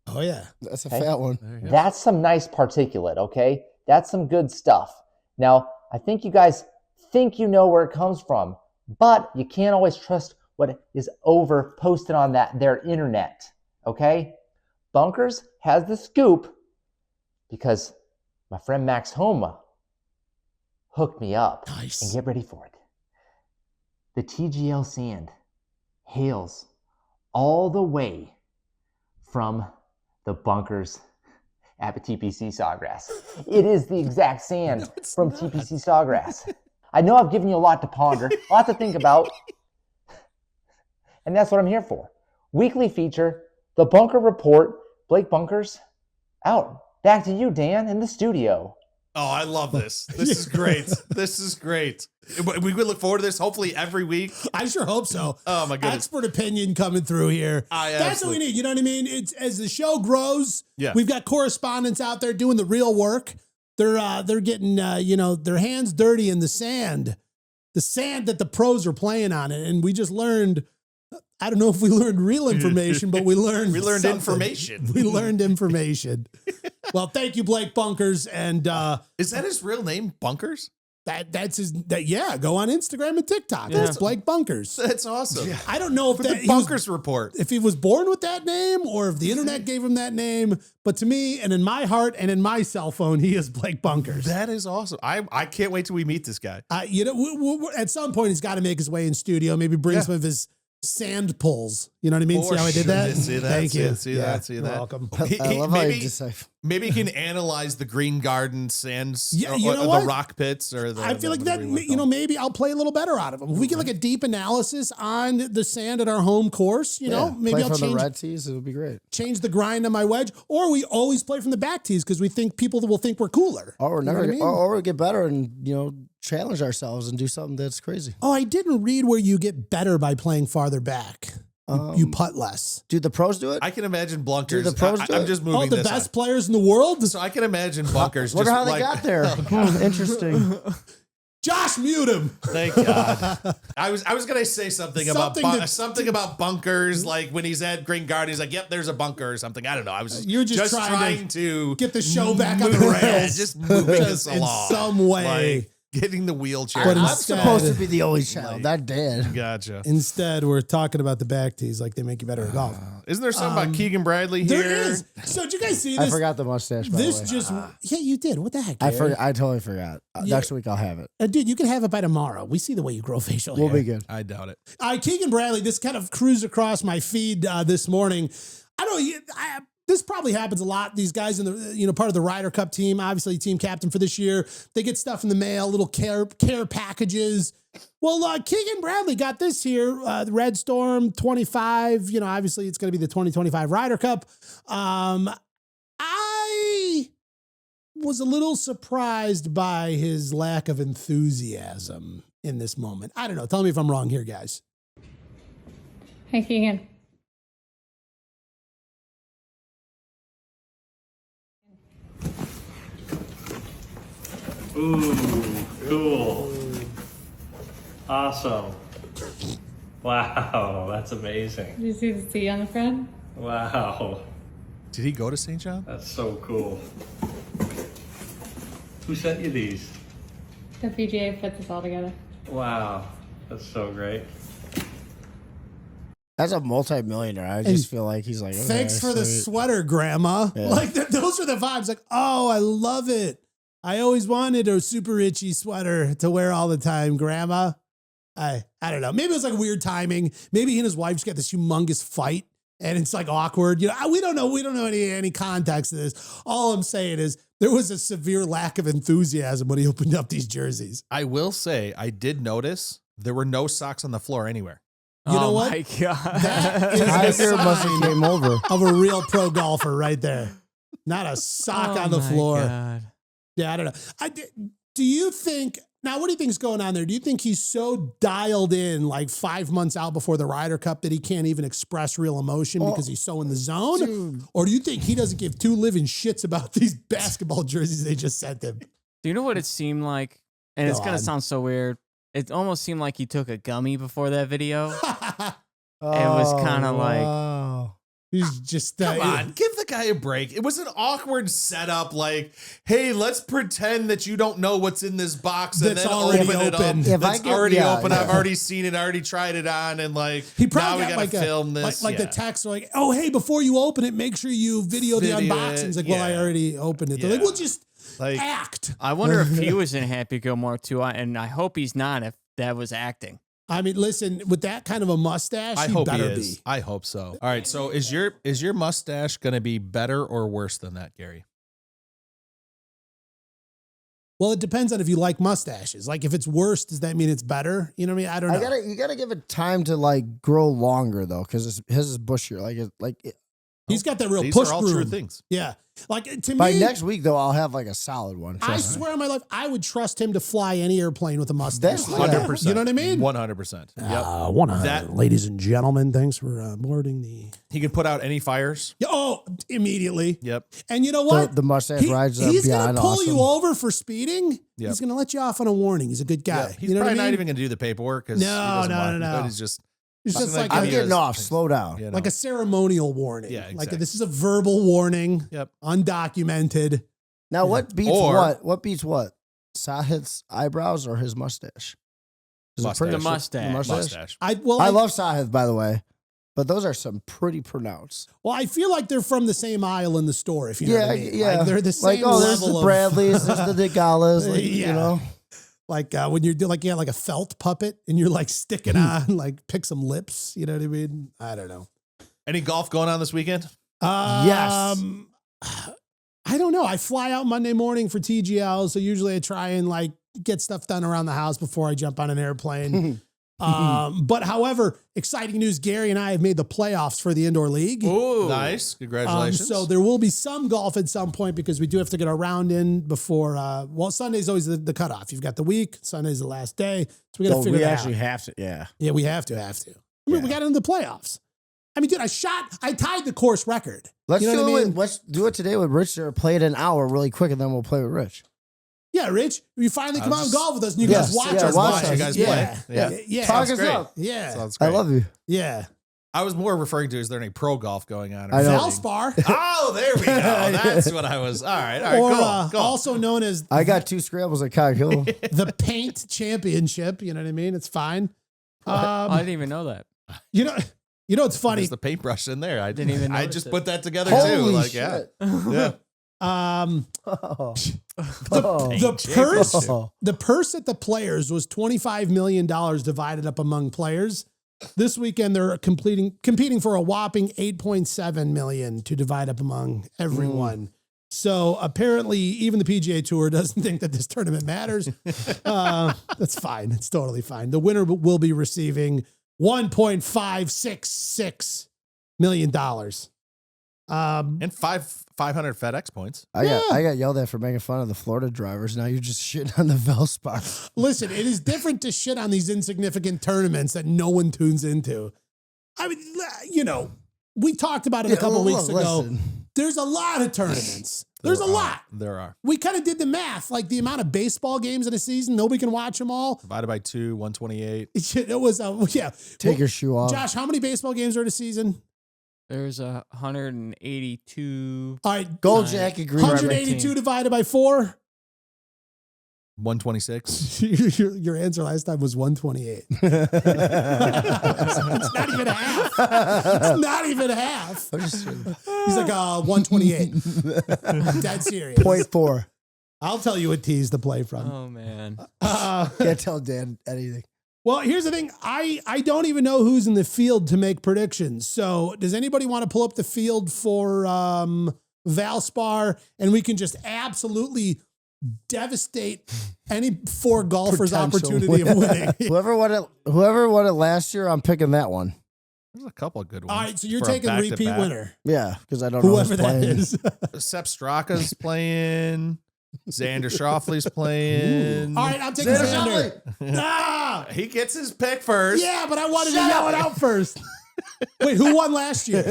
Oh, yeah. That's a Okay. fat one. That's some nice particulate, okay? That's some good stuff. Now, I think you guys think you know where it comes from, but you can't always trust what is over posted on their internet, okay? Bunkers has the scoop because my friend Max Homa hooked me up. Nice. And get ready for it. The TGL sand hails all the way from the bunkers at the TPC Sawgrass. It is the exact sand from TPC Sawgrass. I know I've given you a lot to ponder, a lot to think about, and that's what I'm here for. Weekly feature, the Bunker Report, Blake Bunkers, out. Back to you, Dan, in the studio. Oh, I love this. This is great. This is great. We could look forward to this hopefully every week. I sure hope so. Oh my goodness. Expert opinion coming through here. That's what we need. You know what I mean? It's as the show grows. Yeah. We've got correspondents out there doing the real work. They're getting their hands dirty in the sand that the pros are playing on it. And we just learned. I don't know if we learned real information, but we learned something. Information. We learned information. Well, thank you, Blake Bunkers, and Is that his real name, Bunkers? that's his. Go on Instagram and TikTok. Yeah. It's Blake Bunkers. That's awesome. I don't know if For that the Bunkers report. if he was born with that name or if the internet gave him that name, but to me and in my heart and in my cell phone, he is Blake Bunkers. That is awesome. I can't wait till we meet this guy. At some point, he's got to make his way in studio. Maybe bring some of his sand pulls. You know what I mean? For See how I did sure. that? See that, Thank see you. it, see that, see You're that. welcome. I love how you just say, Maybe he can analyze the Green Garden sands, Yeah, or, you know the what? rock pits, or the. I feel like whatever that, you wanna call maybe I'll play a little better out of him. If we get like a deep analysis on the sand at our home course, maybe play I'll from the change red tees. It would be great. the grind on my wedge, or we always play from the back tees because we think people will think we're cooler. Or You know never, what I mean? or we get better and challenge ourselves and do something that's crazy. Oh, I didn't read where you get better by playing farther back. You putt less. Do the pros do it? I can imagine Bunkers. Do the pros do I'm it? just moving Oh, the this best on. players in the world? So I can imagine Bunkers. Wonder just how they like, got there. Interesting. Josh, mute him. Thank God. I was gonna say something about Something about Bunkers, like when he's at Green Garden, he's like, "Yep, there's a bunker or something." I don't know. I was You're just trying to get the show back on the move- rails. just moving us in along some way. like getting the wheelchair. But I'm instead- supposed to be the only child. That dad. Gotcha. Instead, we're talking about the back tees like they make you better at golf. Isn't there something about Keegan Bradley here? There is. So did you guys see this? I forgot the mustache. By This the way. just yeah, you did. What the heck? I Gary? forgot. I totally forgot. Next week I'll have it. Dude, you can have it by tomorrow. We see the way you grow facial hair. We'll be good. I doubt it. Keegan Bradley, this kind of cruised across my feed this morning. I don't. This probably happens a lot. These guys in the part of the Ryder Cup team, obviously team captain for this year, they get stuff in the mail, little care packages. Well, Keegan Bradley got this here, the Red Storm 25. Obviously it's going to be the 2025 Ryder Cup. I was a little surprised by his lack of enthusiasm in this moment. I don't know. Tell me if I'm wrong here, guys. Hi, Keegan. Ooh, cool. Awesome. Wow, that's amazing. Did you see the C on the front? Wow. Did he go to St. John? That's so cool. Who sent you these? The PGA put this all together. Wow, that's so great. As a multi-millionaire, I just feel like he's like, okay, Thanks for the sweet. sweater, Grandma. Yeah. Like those are the vibes. Like, oh, I love it. I always wanted a super itchy sweater to wear all the time, Grandma. I don't know. Maybe it was like weird timing. Maybe he and his wife just got this humongous fight, and it's like awkward. You know, we don't know. We don't know any context to this. All I'm saying is there was a severe lack of enthusiasm when he opened up these jerseys. I will say, I did notice there were no socks on the floor anywhere. You know what? My God. That is a Tiger must have sign came over. of a real pro golfer right there. Not a sock on the my floor. God. Yeah, I don't know. Do you think, now what do you think is going on there? Do you think he's so dialed in like 5 months out before the Ryder Cup that he can't even express real emotion because he's so in the zone? Dude. Or do you think he doesn't give two living shits about these basketball jerseys they just sent him? Do you know what it seemed like? And it's Go going on. to sound so weird. It almost seemed like he took a gummy before that video. was kinda like- wow. He's just, Come on, give the guy a break. It was an awkward setup. Like, hey, let's pretend that you don't know what's in this box and That's then already open it up. open. If I It's get- already yeah, open. yeah. I've already seen it. I already tried it on. And like, He now probably we got got like to film this. like the text like, oh, hey, before you open it, make sure you video the Video unboxing. It's it, like, well, I yeah. already opened it. They're like, Yeah. well, just Like, act. I wonder if he was in Happy Gilmore too. And I hope he's not if that was acting. I mean, listen, with that kind of a mustache, I he hope he better is. be. I hope so. All right. So is your mustache going to be better or worse than that, Gary? Well, it depends on if you like mustaches. Like, if it's worse, does that mean it's better? You know what I mean? I don't know. You gotta give it time to like grow longer though, because his is bushier. He's got that real These push are all groom. true things. Yeah. Like, to By me, next week though, I'll have like a solid one. I trust me. swear on my life, I would trust him to fly any airplane with a mustache. That's- like that. 100%. You know what I mean? 100%. Yep. That- ladies and gentlemen, thanks for boarding the... He can put out any fires. Yeah, oh, immediately. Yep. And you know what? The mustache rides he's going beyond to pull awesome. you over for speeding. Yep. He's going to let you off on a warning. He's a good guy. Yeah, he's you know probably what I not mean? even going to do the paperwork because No. He's just He's just like, I'm give getting you off. things. Slow down. you know. like a ceremonial warning. Yeah, Like exactly. this is a verbal warning, Yep. undocumented. Now, what beats Or- what? What beats what? Sahith's eyebrows or his mustache? Is it Mustache. pretty- The mustache. mustache. I love Sahith, by the way, but those are some pretty pronounced. Well, I feel like they're from the same aisle in the store. If you know what I mean. Yeah. Like they're the same Like, there's level the of Bradleys, there's the Digalas, like, Yeah. you know. like when you're like you got like a felt puppet and you're like sticking on like pick some lips. You know what I mean? I don't know. Any golf going on this weekend? Yes. I don't know. I fly out Monday morning for TGL, so usually I try and like get stuff done around the house before I jump on an airplane. But however, exciting news: Gary and I have made the playoffs for the indoor league. Ooh, nice. Congratulations. So there will be some golf at some point because we do have to get our round in before. Well, Sunday's always the cutoff. You've got the week. Sunday's the last day, so we got to figure we that actually out. have to, yeah. Yeah, we have to. I mean, we got into the playoffs. I mean, dude, I tied the course record. Let's You know do what I it. mean? Let's do it today with Rich. Or play it an hour really quick, and then we'll play with Rich. Yeah, Rich, you finally come out and just- golf with us, and you Yes, guys watch yeah, us. watch play. us. You guys yeah. play. Yeah. Yeah. Talk Sounds us great. up. Yeah. Sounds I great. love you. Yeah. I was more referring to, is there any pro golf going on? or I know. anything? Valspar, Oh, there we go. That's what I was. All right. or Go. also known as I got 2 scrambles at Cog Hill. the Paint Championship. You know what I mean? It's fine. I didn't even know that. You know, it's funny. There's the paintbrush in there. I Didn't even I notice just it. put that together too. Holy Like, shit. yeah. Oh. The purse at the Players was $25 million divided up among players. This weekend they're competing for a whopping $8.7 million to divide up among everyone. So apparently even the PGA Tour doesn't think that this tournament matters. That's fine. It's totally fine. The winner will be receiving $1.566 million. And 500 FedEx points. I got yelled at for making fun of the Florida drivers. Now you're just shitting on the Valspar. Listen, it is different to shit on these insignificant tournaments that no one tunes into. I mean, you know, we talked about it a couple weeks ago. Listen. There's a lot of tournaments. There's a lot. There are. We kind of did the math, like the amount of baseball games in a season. Nobody can watch them all. Divided by 2, 128. It was, yeah. Take your shoe off. Josh, how many baseball games are in a season? There's 182. All right, Gold Nine. jacket, green. 182 divided by 4. 126. Your answer last time was 128. It's not even half. It's not even half. He's like 128. Dead serious. 0.4. I'll tell you what tees to play from. Oh man. Can't tell Dan anything. Well, here's the thing. I don't even know who's in the field to make predictions. So does anybody want to pull up the field for Valspar, and we can just absolutely devastate any 4 golfers' Potential opportunity of winning? Whoever won it last year, I'm picking that one. There's a couple of good ones. All right, so you're for a taking repeat back-to-back. winner. Yeah, because I don't know Whoever who's that playing. is. Sepp Straka's playing. Xander Schauffele's playing. All right, I'm taking Xander. Ah! He gets his pick first. Yeah, but I wanted to yell it out first. Wait, who won last year?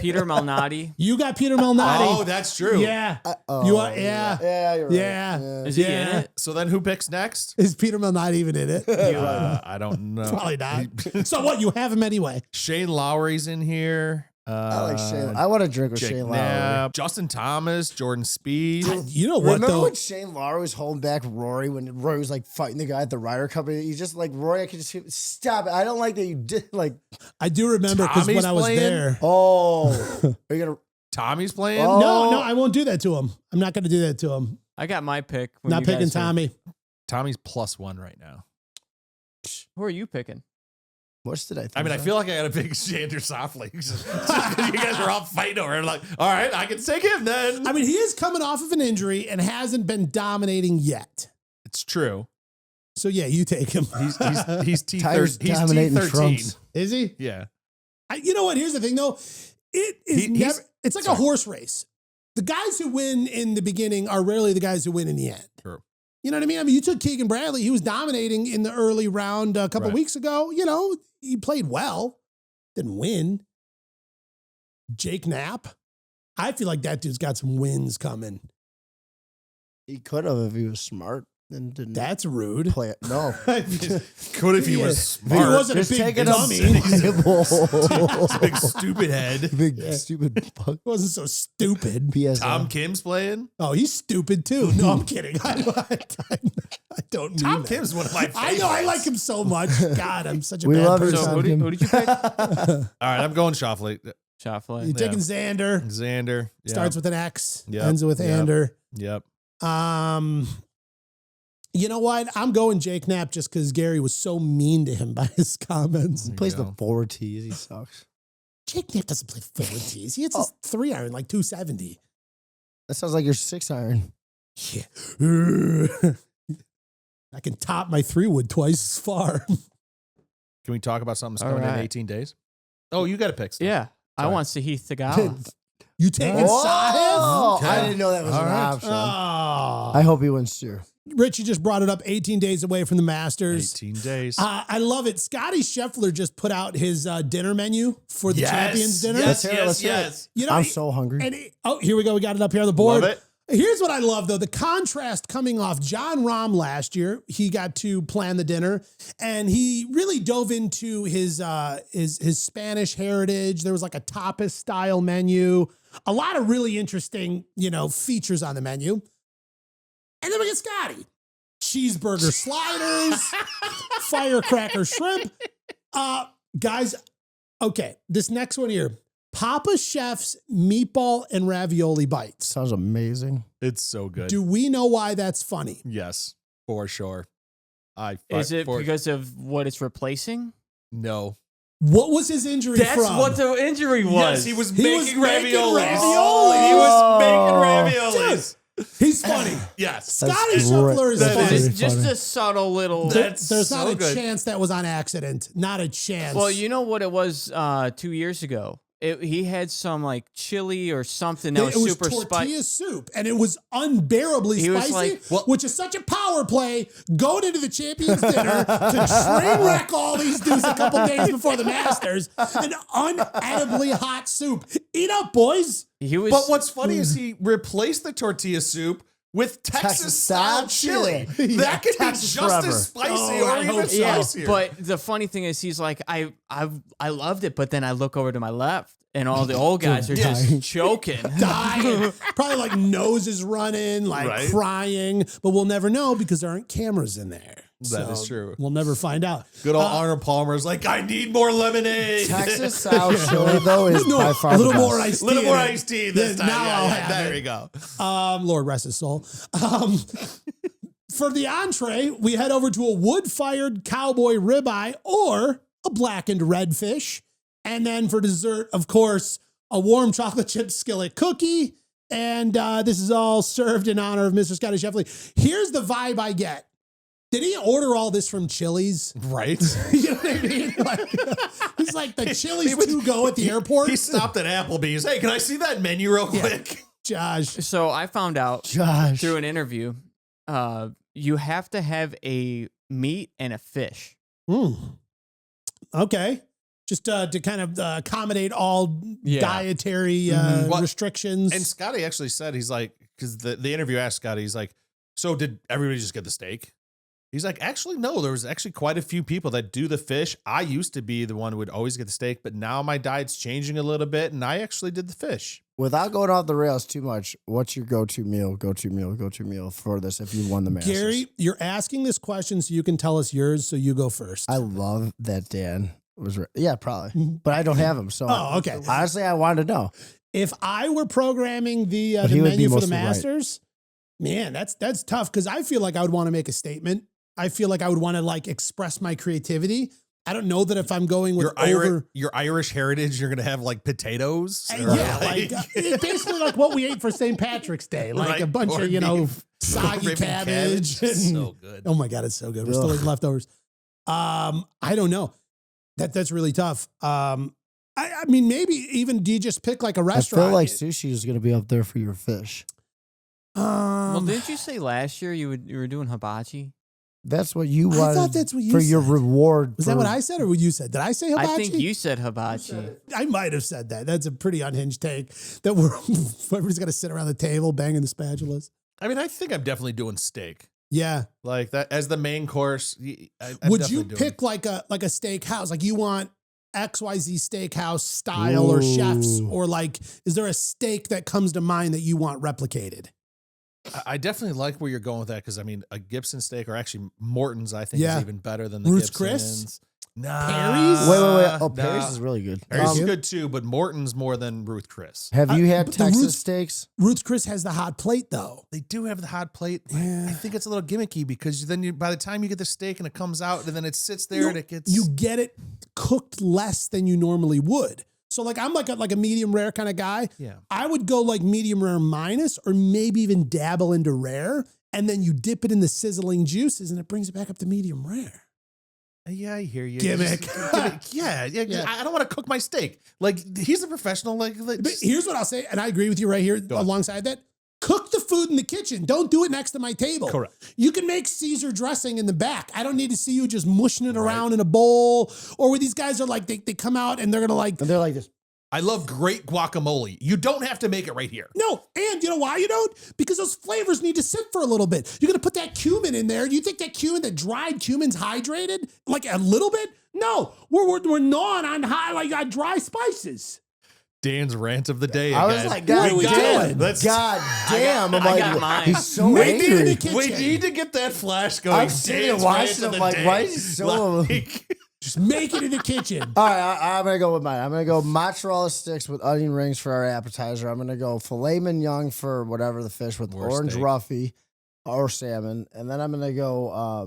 Peter Malnati. You got Peter Malnati. Oh, that's true. Yeah. Oh, You are, yeah. Yeah, you're right. Yeah. Is he in it? So then who picks next? Is Peter Malnati even in it? I don't know. Probably not. So what? You have him anyway. Shane Lowry's in here. I like Shane. I want to drink with Jake Shane Lowry. Knapp, Justin Thomas, Jordan Speed. You know what, Remember though? when Shane Lowry was holding back Rory when Rory was like fighting the guy at the Ryder Cup? He just like, Rory, I could just stop it. I don't like that you did like. I do remember because when Tommy's I was playing? there. Oh, are you gonna? Tommy's playing. Oh. No, I won't do that to him. I'm not going to do that to him. I got my pick. when Not you picking guys are- Tommy. Tommy's +1 right now. Who are you picking? What's today? I mean, I feel like I got a big Xander Schauffele. Just 'cause you guys are all fighting over it. I'm like, all right, I can take him then. I mean, he is coming off of an injury and hasn't been dominating yet. It's true. So yeah, you take him. He's Tiger's T13. He's dominating T13. Trumps. Is he? Yeah. You know what? Here's the thing, though. It is He's- it's like a horse race. The guys who win in the beginning are rarely the guys who win in the end. True. You know what I mean? I mean, you took Keegan Bradley. He was dominating in the early round a couple Right. weeks ago. You know, he played well, didn't win. Jake Knapp. I feel like that dude's got some wins coming. He could have if he was smart and didn't That's rude. play it. No, Could if he was If he smart. wasn't just a big take it dummy. Big stupid head. Big stupid fuck. He wasn't so stupid. PS. Tom Kim's playing. Oh, he's stupid too. No, I'm kidding. I don't mean Tom that. Kim's one of my favorites. I know. I like him so much. God, I'm such a We bad love you, person. So Tom who Kim. did you pick? All right, I'm going Schauffele. Schauffele. You're taking Xander. Xander. Yep. Starts with an X. Yep. Ends with Yep. Ander. Yep. You know what? I'm going Jake Knapp just because Gary was so mean to him by his comments. He plays the go. forward tees. He sucks. Jake Knapp doesn't play forward tees. He hits his 3-iron like 270. That sounds like your 6-iron. Yeah. I can top my 3-wood twice as far. Can we talk about something that's All coming in right. 18 days? Oh, you got to pick. Stuff. Yeah. I Sorry. want Sahith Theegala. You taking Oh, Sahith? I didn't know that was All an right. option. Oh. I hope he wins too. Rich, you just brought it up 18 days away from the Masters. 18 days. I love it. Scotty Scheffler just put out his dinner menu for the Champions Dinner. Yes, Let's hear it, let's hear it. yes. You know, I'm so hungry. and here we go. We got it up here on the board. Love it. Here's what I love, though. The contrast coming off John Rahm last year. He got to plan the dinner, and he really dove into his Spanish heritage. There was like a tapas-style menu. A lot of really interesting, features on the menu. And then we get Scotty. Cheeseburger sliders, firecracker shrimp. Guys, okay, this next one here. Papa Chef's meatball and ravioli bites. Sounds amazing. It's so good. Do we know why that's funny? Yes, for sure. Is it because of what it's replacing? No. What was his injury That's from? what the injury was. Yes, he was making making raviolis. raviolis. He was Oh. making raviolis. He's funny. Yes. That's Scotty great. Scheffler is That's funny. very just funny. a subtle little. That's There's so not a good. chance that was on accident. Not a chance. Well, you know what it was 2 years ago? He had some like chili or something that was super tortilla spicy. soup, and it was unbearably He was spicy, like, which is such a power play going into the Champions Dinner to train wreck all these dudes a couple days before the Masters. An unedibly hot soup. Eat up, boys. He was. But what's funny is he replaced the tortilla soup with Texas style chili. Yeah, That could be Texas just forever. as spicy Oh, or I even hope so. spicier. But the funny thing is, he's like, I loved it, but then I look over to my left, and all the old guys are just choking. Dying. Probably like nose is running, like Right. crying, but we'll never know because there aren't cameras in there. That is true. We'll never find out. Good old Arnold Palmer's like, I need more lemonade. Texas style chili though is by far a little the more best. iced tea. Little in more it. iced tea this Yeah, time. now Yeah, I'll yeah, have there it. we go. Lord rest his soul. For the entree, we head over to a wood-fired cowboy ribeye or a blackened redfish. And then for dessert, of course, a warm chocolate chip skillet cookie. And this is all served in honor of Mr. Scotty Sheffley. Here's the vibe I get. Did he order all this from Chili's? Right. You know what I mean? Like, he's like the Chili's to go at the airport. He stopped at Applebee's. Hey, can I see that menu real quick? Josh. So I found out Josh. through an interview, you have to have a meat and a fish. Okay. Just to kind of accommodate all dietary Well, restrictions. And Scotty actually said, he's like, because the interview asked Scotty, he's like, so did everybody just get the steak? He's like, actually, no, there was actually quite a few people that do the fish. I used to be the one who would always get the steak, but now my diet's changing a little bit, and I actually did the fish. Without going off the rails too much, what's your go-to meal for this if you won the Masters? Gary, you're asking this question so you can tell us yours, so you go first. I love that Dan was yeah, probably, but I don't have him. So Oh, okay. honestly, I wanted to know. If I were programming the But he would menu be for the mostly right. Masters, man, that's tough because I feel like I would want to make a statement. I feel like I would want to like express my creativity. I don't know that if I'm going with Your Irish heritage, you're going to have like potatoes. or yeah, like it's basically like what we ate for St. Patrick's Day, like Right, a bunch of, corned beef, soggy ribbon cabbage. So good. Oh my God, it's so good. We're still eating leftovers. I don't know. That's really tough. I mean, maybe even do you just pick like a restaurant? I feel like sushi is going to be up there for your fish. Well, didn't you say last year you were doing hibachi? That's what you I wanted thought that's what you for your said. reward. Was that what I said or what you said? Did I say hibachi? I think you said hibachi. I might have said that. That's a pretty unhinged take. That we're everybody's got to sit around the table banging the spatulas. I mean, I think I'm definitely doing steak. Yeah. Like that as the main course. I'm Would you definitely doing- pick like a steakhouse? Like you want XYZ steakhouse style or chefs, Ooh. or like is there a steak that comes to mind that you want replicated? I definitely like where you're going with that because I mean, a Gibson steak or actually Morton's, I think Yeah. is even better than the Ruth's Gibsons. Chris? Nah, Perry's? Wait. Oh, nah. Paris is really good. Perry's is good too, but Morton's more than Ruth Chris. Have you had but the Texas Ruth's- steaks? Ruth's Chris has the hot plate though. They do have the hot plate. Yeah. I think it's a little gimmicky because then by the time you get the steak and it comes out and then it sits there and it gets You get it cooked less than you normally would. So like I'm like a medium rare kind of guy. Yeah. I would go like medium rare minus or maybe even dabble into rare. And then you dip it in the sizzling juices and it brings it back up to medium rare. Yeah, I hear you. Gimmick. Yeah. Yeah. I don't want to cook my steak. Like he's a professional. Like But here's what I'll say, and I agree with you right here Go on. alongside that. Cook the food in the kitchen. Don't do it next to my table. Correct. You can make Caesar dressing in the back. I don't need to see you just mushing it around in a bowl. Or where these guys are like, they come out and they're going to like, And they're like this. I love great guacamole. You don't have to make it right here. no. And you know why you don't? Because those flavors need to sit for a little bit. You're going to put that cumin in there. You think that dried cumin's hydrated? Like a little bit? No. We're gnawing on on dry spices. Dan's rant of the day. I was again. like, God What are we damn. doing? Let's- God damn. I got mine. He's so Make it in the angry. kitchen. We need to get that flash going. I'm sitting and Dan's watching rant of him the like, day. why is he so- Like- Just make it in the kitchen. All right, I'm going to go with mine. I'm going to go mozzarella sticks with onion rings for our appetizer. I'm going to go filet mignon for whatever the fish with Or orange steak. roughy or salmon. And then I'm going to go,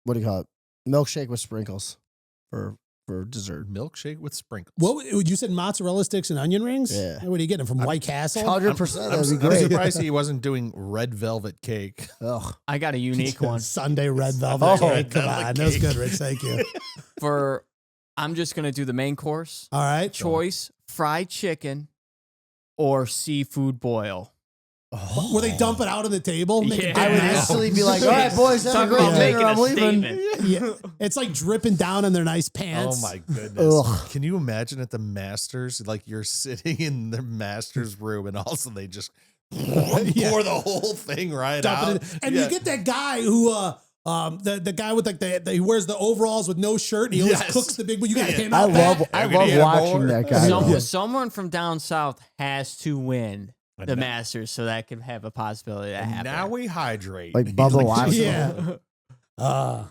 what do you call it? Milkshake with sprinkles for dessert. Milkshake with sprinkles. What you said? Mozzarella sticks and onion rings? Yeah. What are you getting from White Castle? 100%. That'd be I'm great. surprised he wasn't doing red velvet cake. Ugh. I got a unique one. Sunday red velvet Oh, cake. Come velvet on, that's cake. good, Rich. Thank you. I'm just gonna do the main course. All right. Choice fried chicken or seafood boil. Where they dump it out on the table? Make it Yeah. I would big. instantly be like, all right, boys, have a Talk great about dinner. making I'm a leaving. statement. Yeah. It's like dripping down on their nice Oh pants. my goodness. Ugh. Can you imagine at the Masters, like you're sitting in the Masters room and also they just Pour the whole thing right Dump out. it in. And you get that guy who the guy with like he wears the overalls with no shirt and he always cooks the big one. You got him I out back. love watching that guy. Someone from down south has to win the Masters so that can have a possibility to happen. Now we hydrate. Like Bubba Watson. Yeah.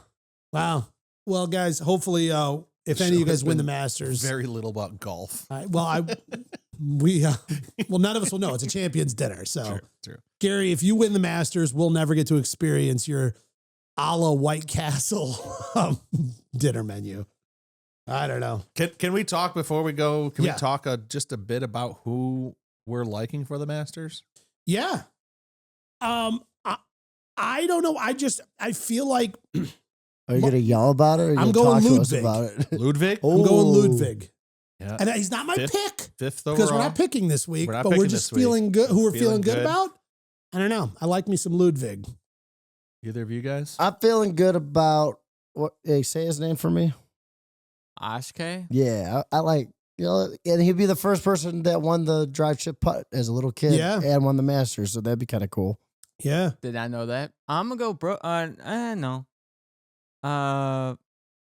Wow. Well, guys, hopefully, if any of you guys win the Masters, very little about golf. none of us will know. It's a champions dinner. So, True. Gary, if you win the Masters, we'll never get to experience your a la White Castle dinner menu. I don't know. Can we talk before we go? Can Yeah. we talk just a bit about who we're liking for the Masters? Yeah. I don't know. I feel like Are you gonna yell about it? Or are you I'm gonna going talk to us Ludwig. about it? Ludwig? I'm going Oh. Ludwig. Yeah. And he's not my pick Fifth because overall. we're not picking this week, We're not but we're picking just this week. feeling good. Who we're Feeling feeling good good. about? I don't know. I like me some Ludwig. Either of you guys? I'm feeling good about what. Hey, say his name for me. Oshke? Yeah, I like. And he'd be the first person that won the drive chip putt as a little kid, Yeah. and won the Masters. So that'd be kind of cool. Yeah. Did I know that? I'm gonna go no.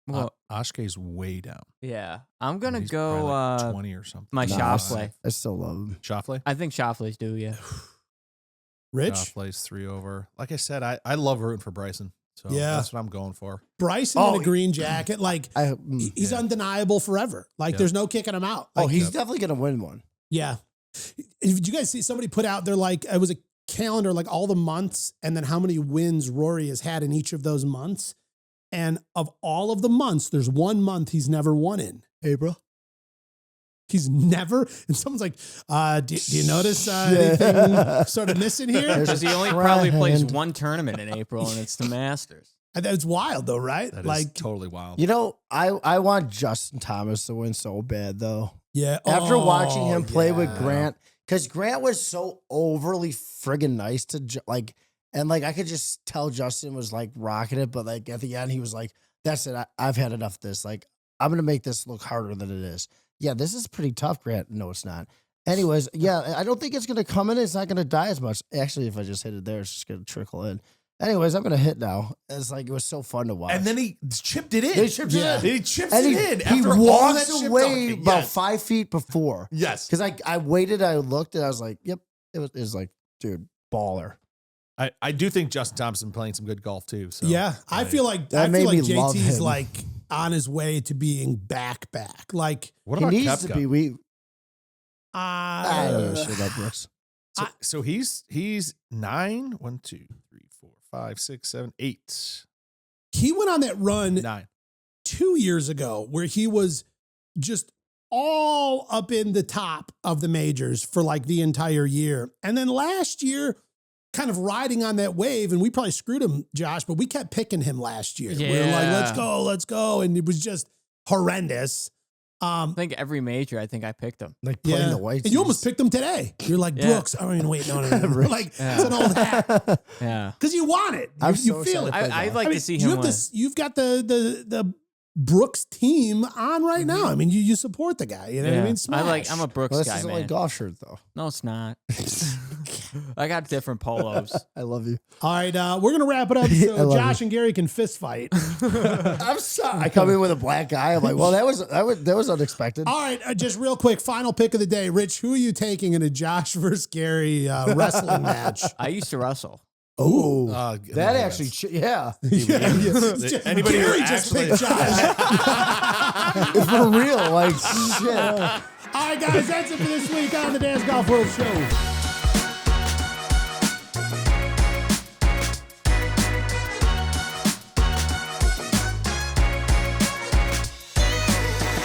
Well, Oshke's way down. yeah. I'm gonna He's go probably like 20 or something. my Nah, Schauffele. I still love him. Schauffele? I think Schauffele's do, yeah. Rich? Schauffele's 3 over. Like I said, I love rooting for Bryson. So Yeah. that's what I'm going for. Bryson in a green jacket. Like, he's undeniable forever. Like, there's no kicking him out. Like, he's definitely gonna win one. Yeah. Did you guys see somebody put out there, like, it was a calendar, like all the months and then how many wins Rory has had in each of those months. And of all of the months, there's one month he's never won in. April. He's never, and someone's like, do you notice anything sort of missing here? Because he only probably plays one tournament in April, and it's the Masters. That's wild, though, right? That is like, totally wild. You know, I want Justin Thomas to win so bad, though. yeah. After watching him play with yeah. Grant, because Grant was so overly friggin' nice to and like I could just tell Justin was like rocking it, but like at the end he was like, "That's it, I've had enough of this. Like I'm gonna make this look harder than it is." Yeah, this is pretty tough, Grant. No, it's not. Anyways, yeah, I don't think it's gonna come in. It's not gonna die as much. Actually, if I just hit it there, it's just gonna trickle in. Anyways, I'm gonna hit now. It's like it was so fun to watch. And then he chipped it in. They chipped it in. He chips And it he in after all that walks chip away talking. about Yes. 5 feet before. Yes. Because I waited, I looked, and I was like, "Yep." It was like, dude, baller. I do think Justin Thompson playing some good golf too. So Yeah, I feel like That made me love JT's him. like on his way to being back. Like, what He about needs Koepka? to be. I don't know uh, shit about Brooks. So he's 9. 1, 2, 3, 4, 5, 6, 7, 8. he went on that run 9. 2 years ago where he was just all up in the top of the majors for like the entire year. And then last year, kind of riding on that wave, and we probably screwed him, Josh, but we kept picking him last year. We were like, let's go. And it was just horrendous. I think every major, I think I picked him. Like playing the white. And you almost picked him today. You're like, Yeah. Brooks. I mean, wait, no. Like, Yeah. it's an old hat. Yeah. Because you want it. I'm You so feel excited it. to play I'd golf. like I mean, to see you him have win. this. You've got the Brooks team on right now. I mean, you support the guy. You know what I mean? Smash. I'm a Brooks Well, this guy, is only man. a golf shirt, though. No, it's not. I got different polos. I love you. All right, we're gonna wrap it up I so love Josh and Gary can fist fight. I'm sorry. I come in with a black guy. I'm like, well, that was unexpected. All right, just real quick, final pick of the day, Rich. Who are you taking in a Josh versus Gary wrestling match? I used to wrestle. Oh, that that actually, yeah. Anybody who Gary just actually- picked Josh. For real, like shit. All right, guys, that's it for this week on the Dance Golf World Show.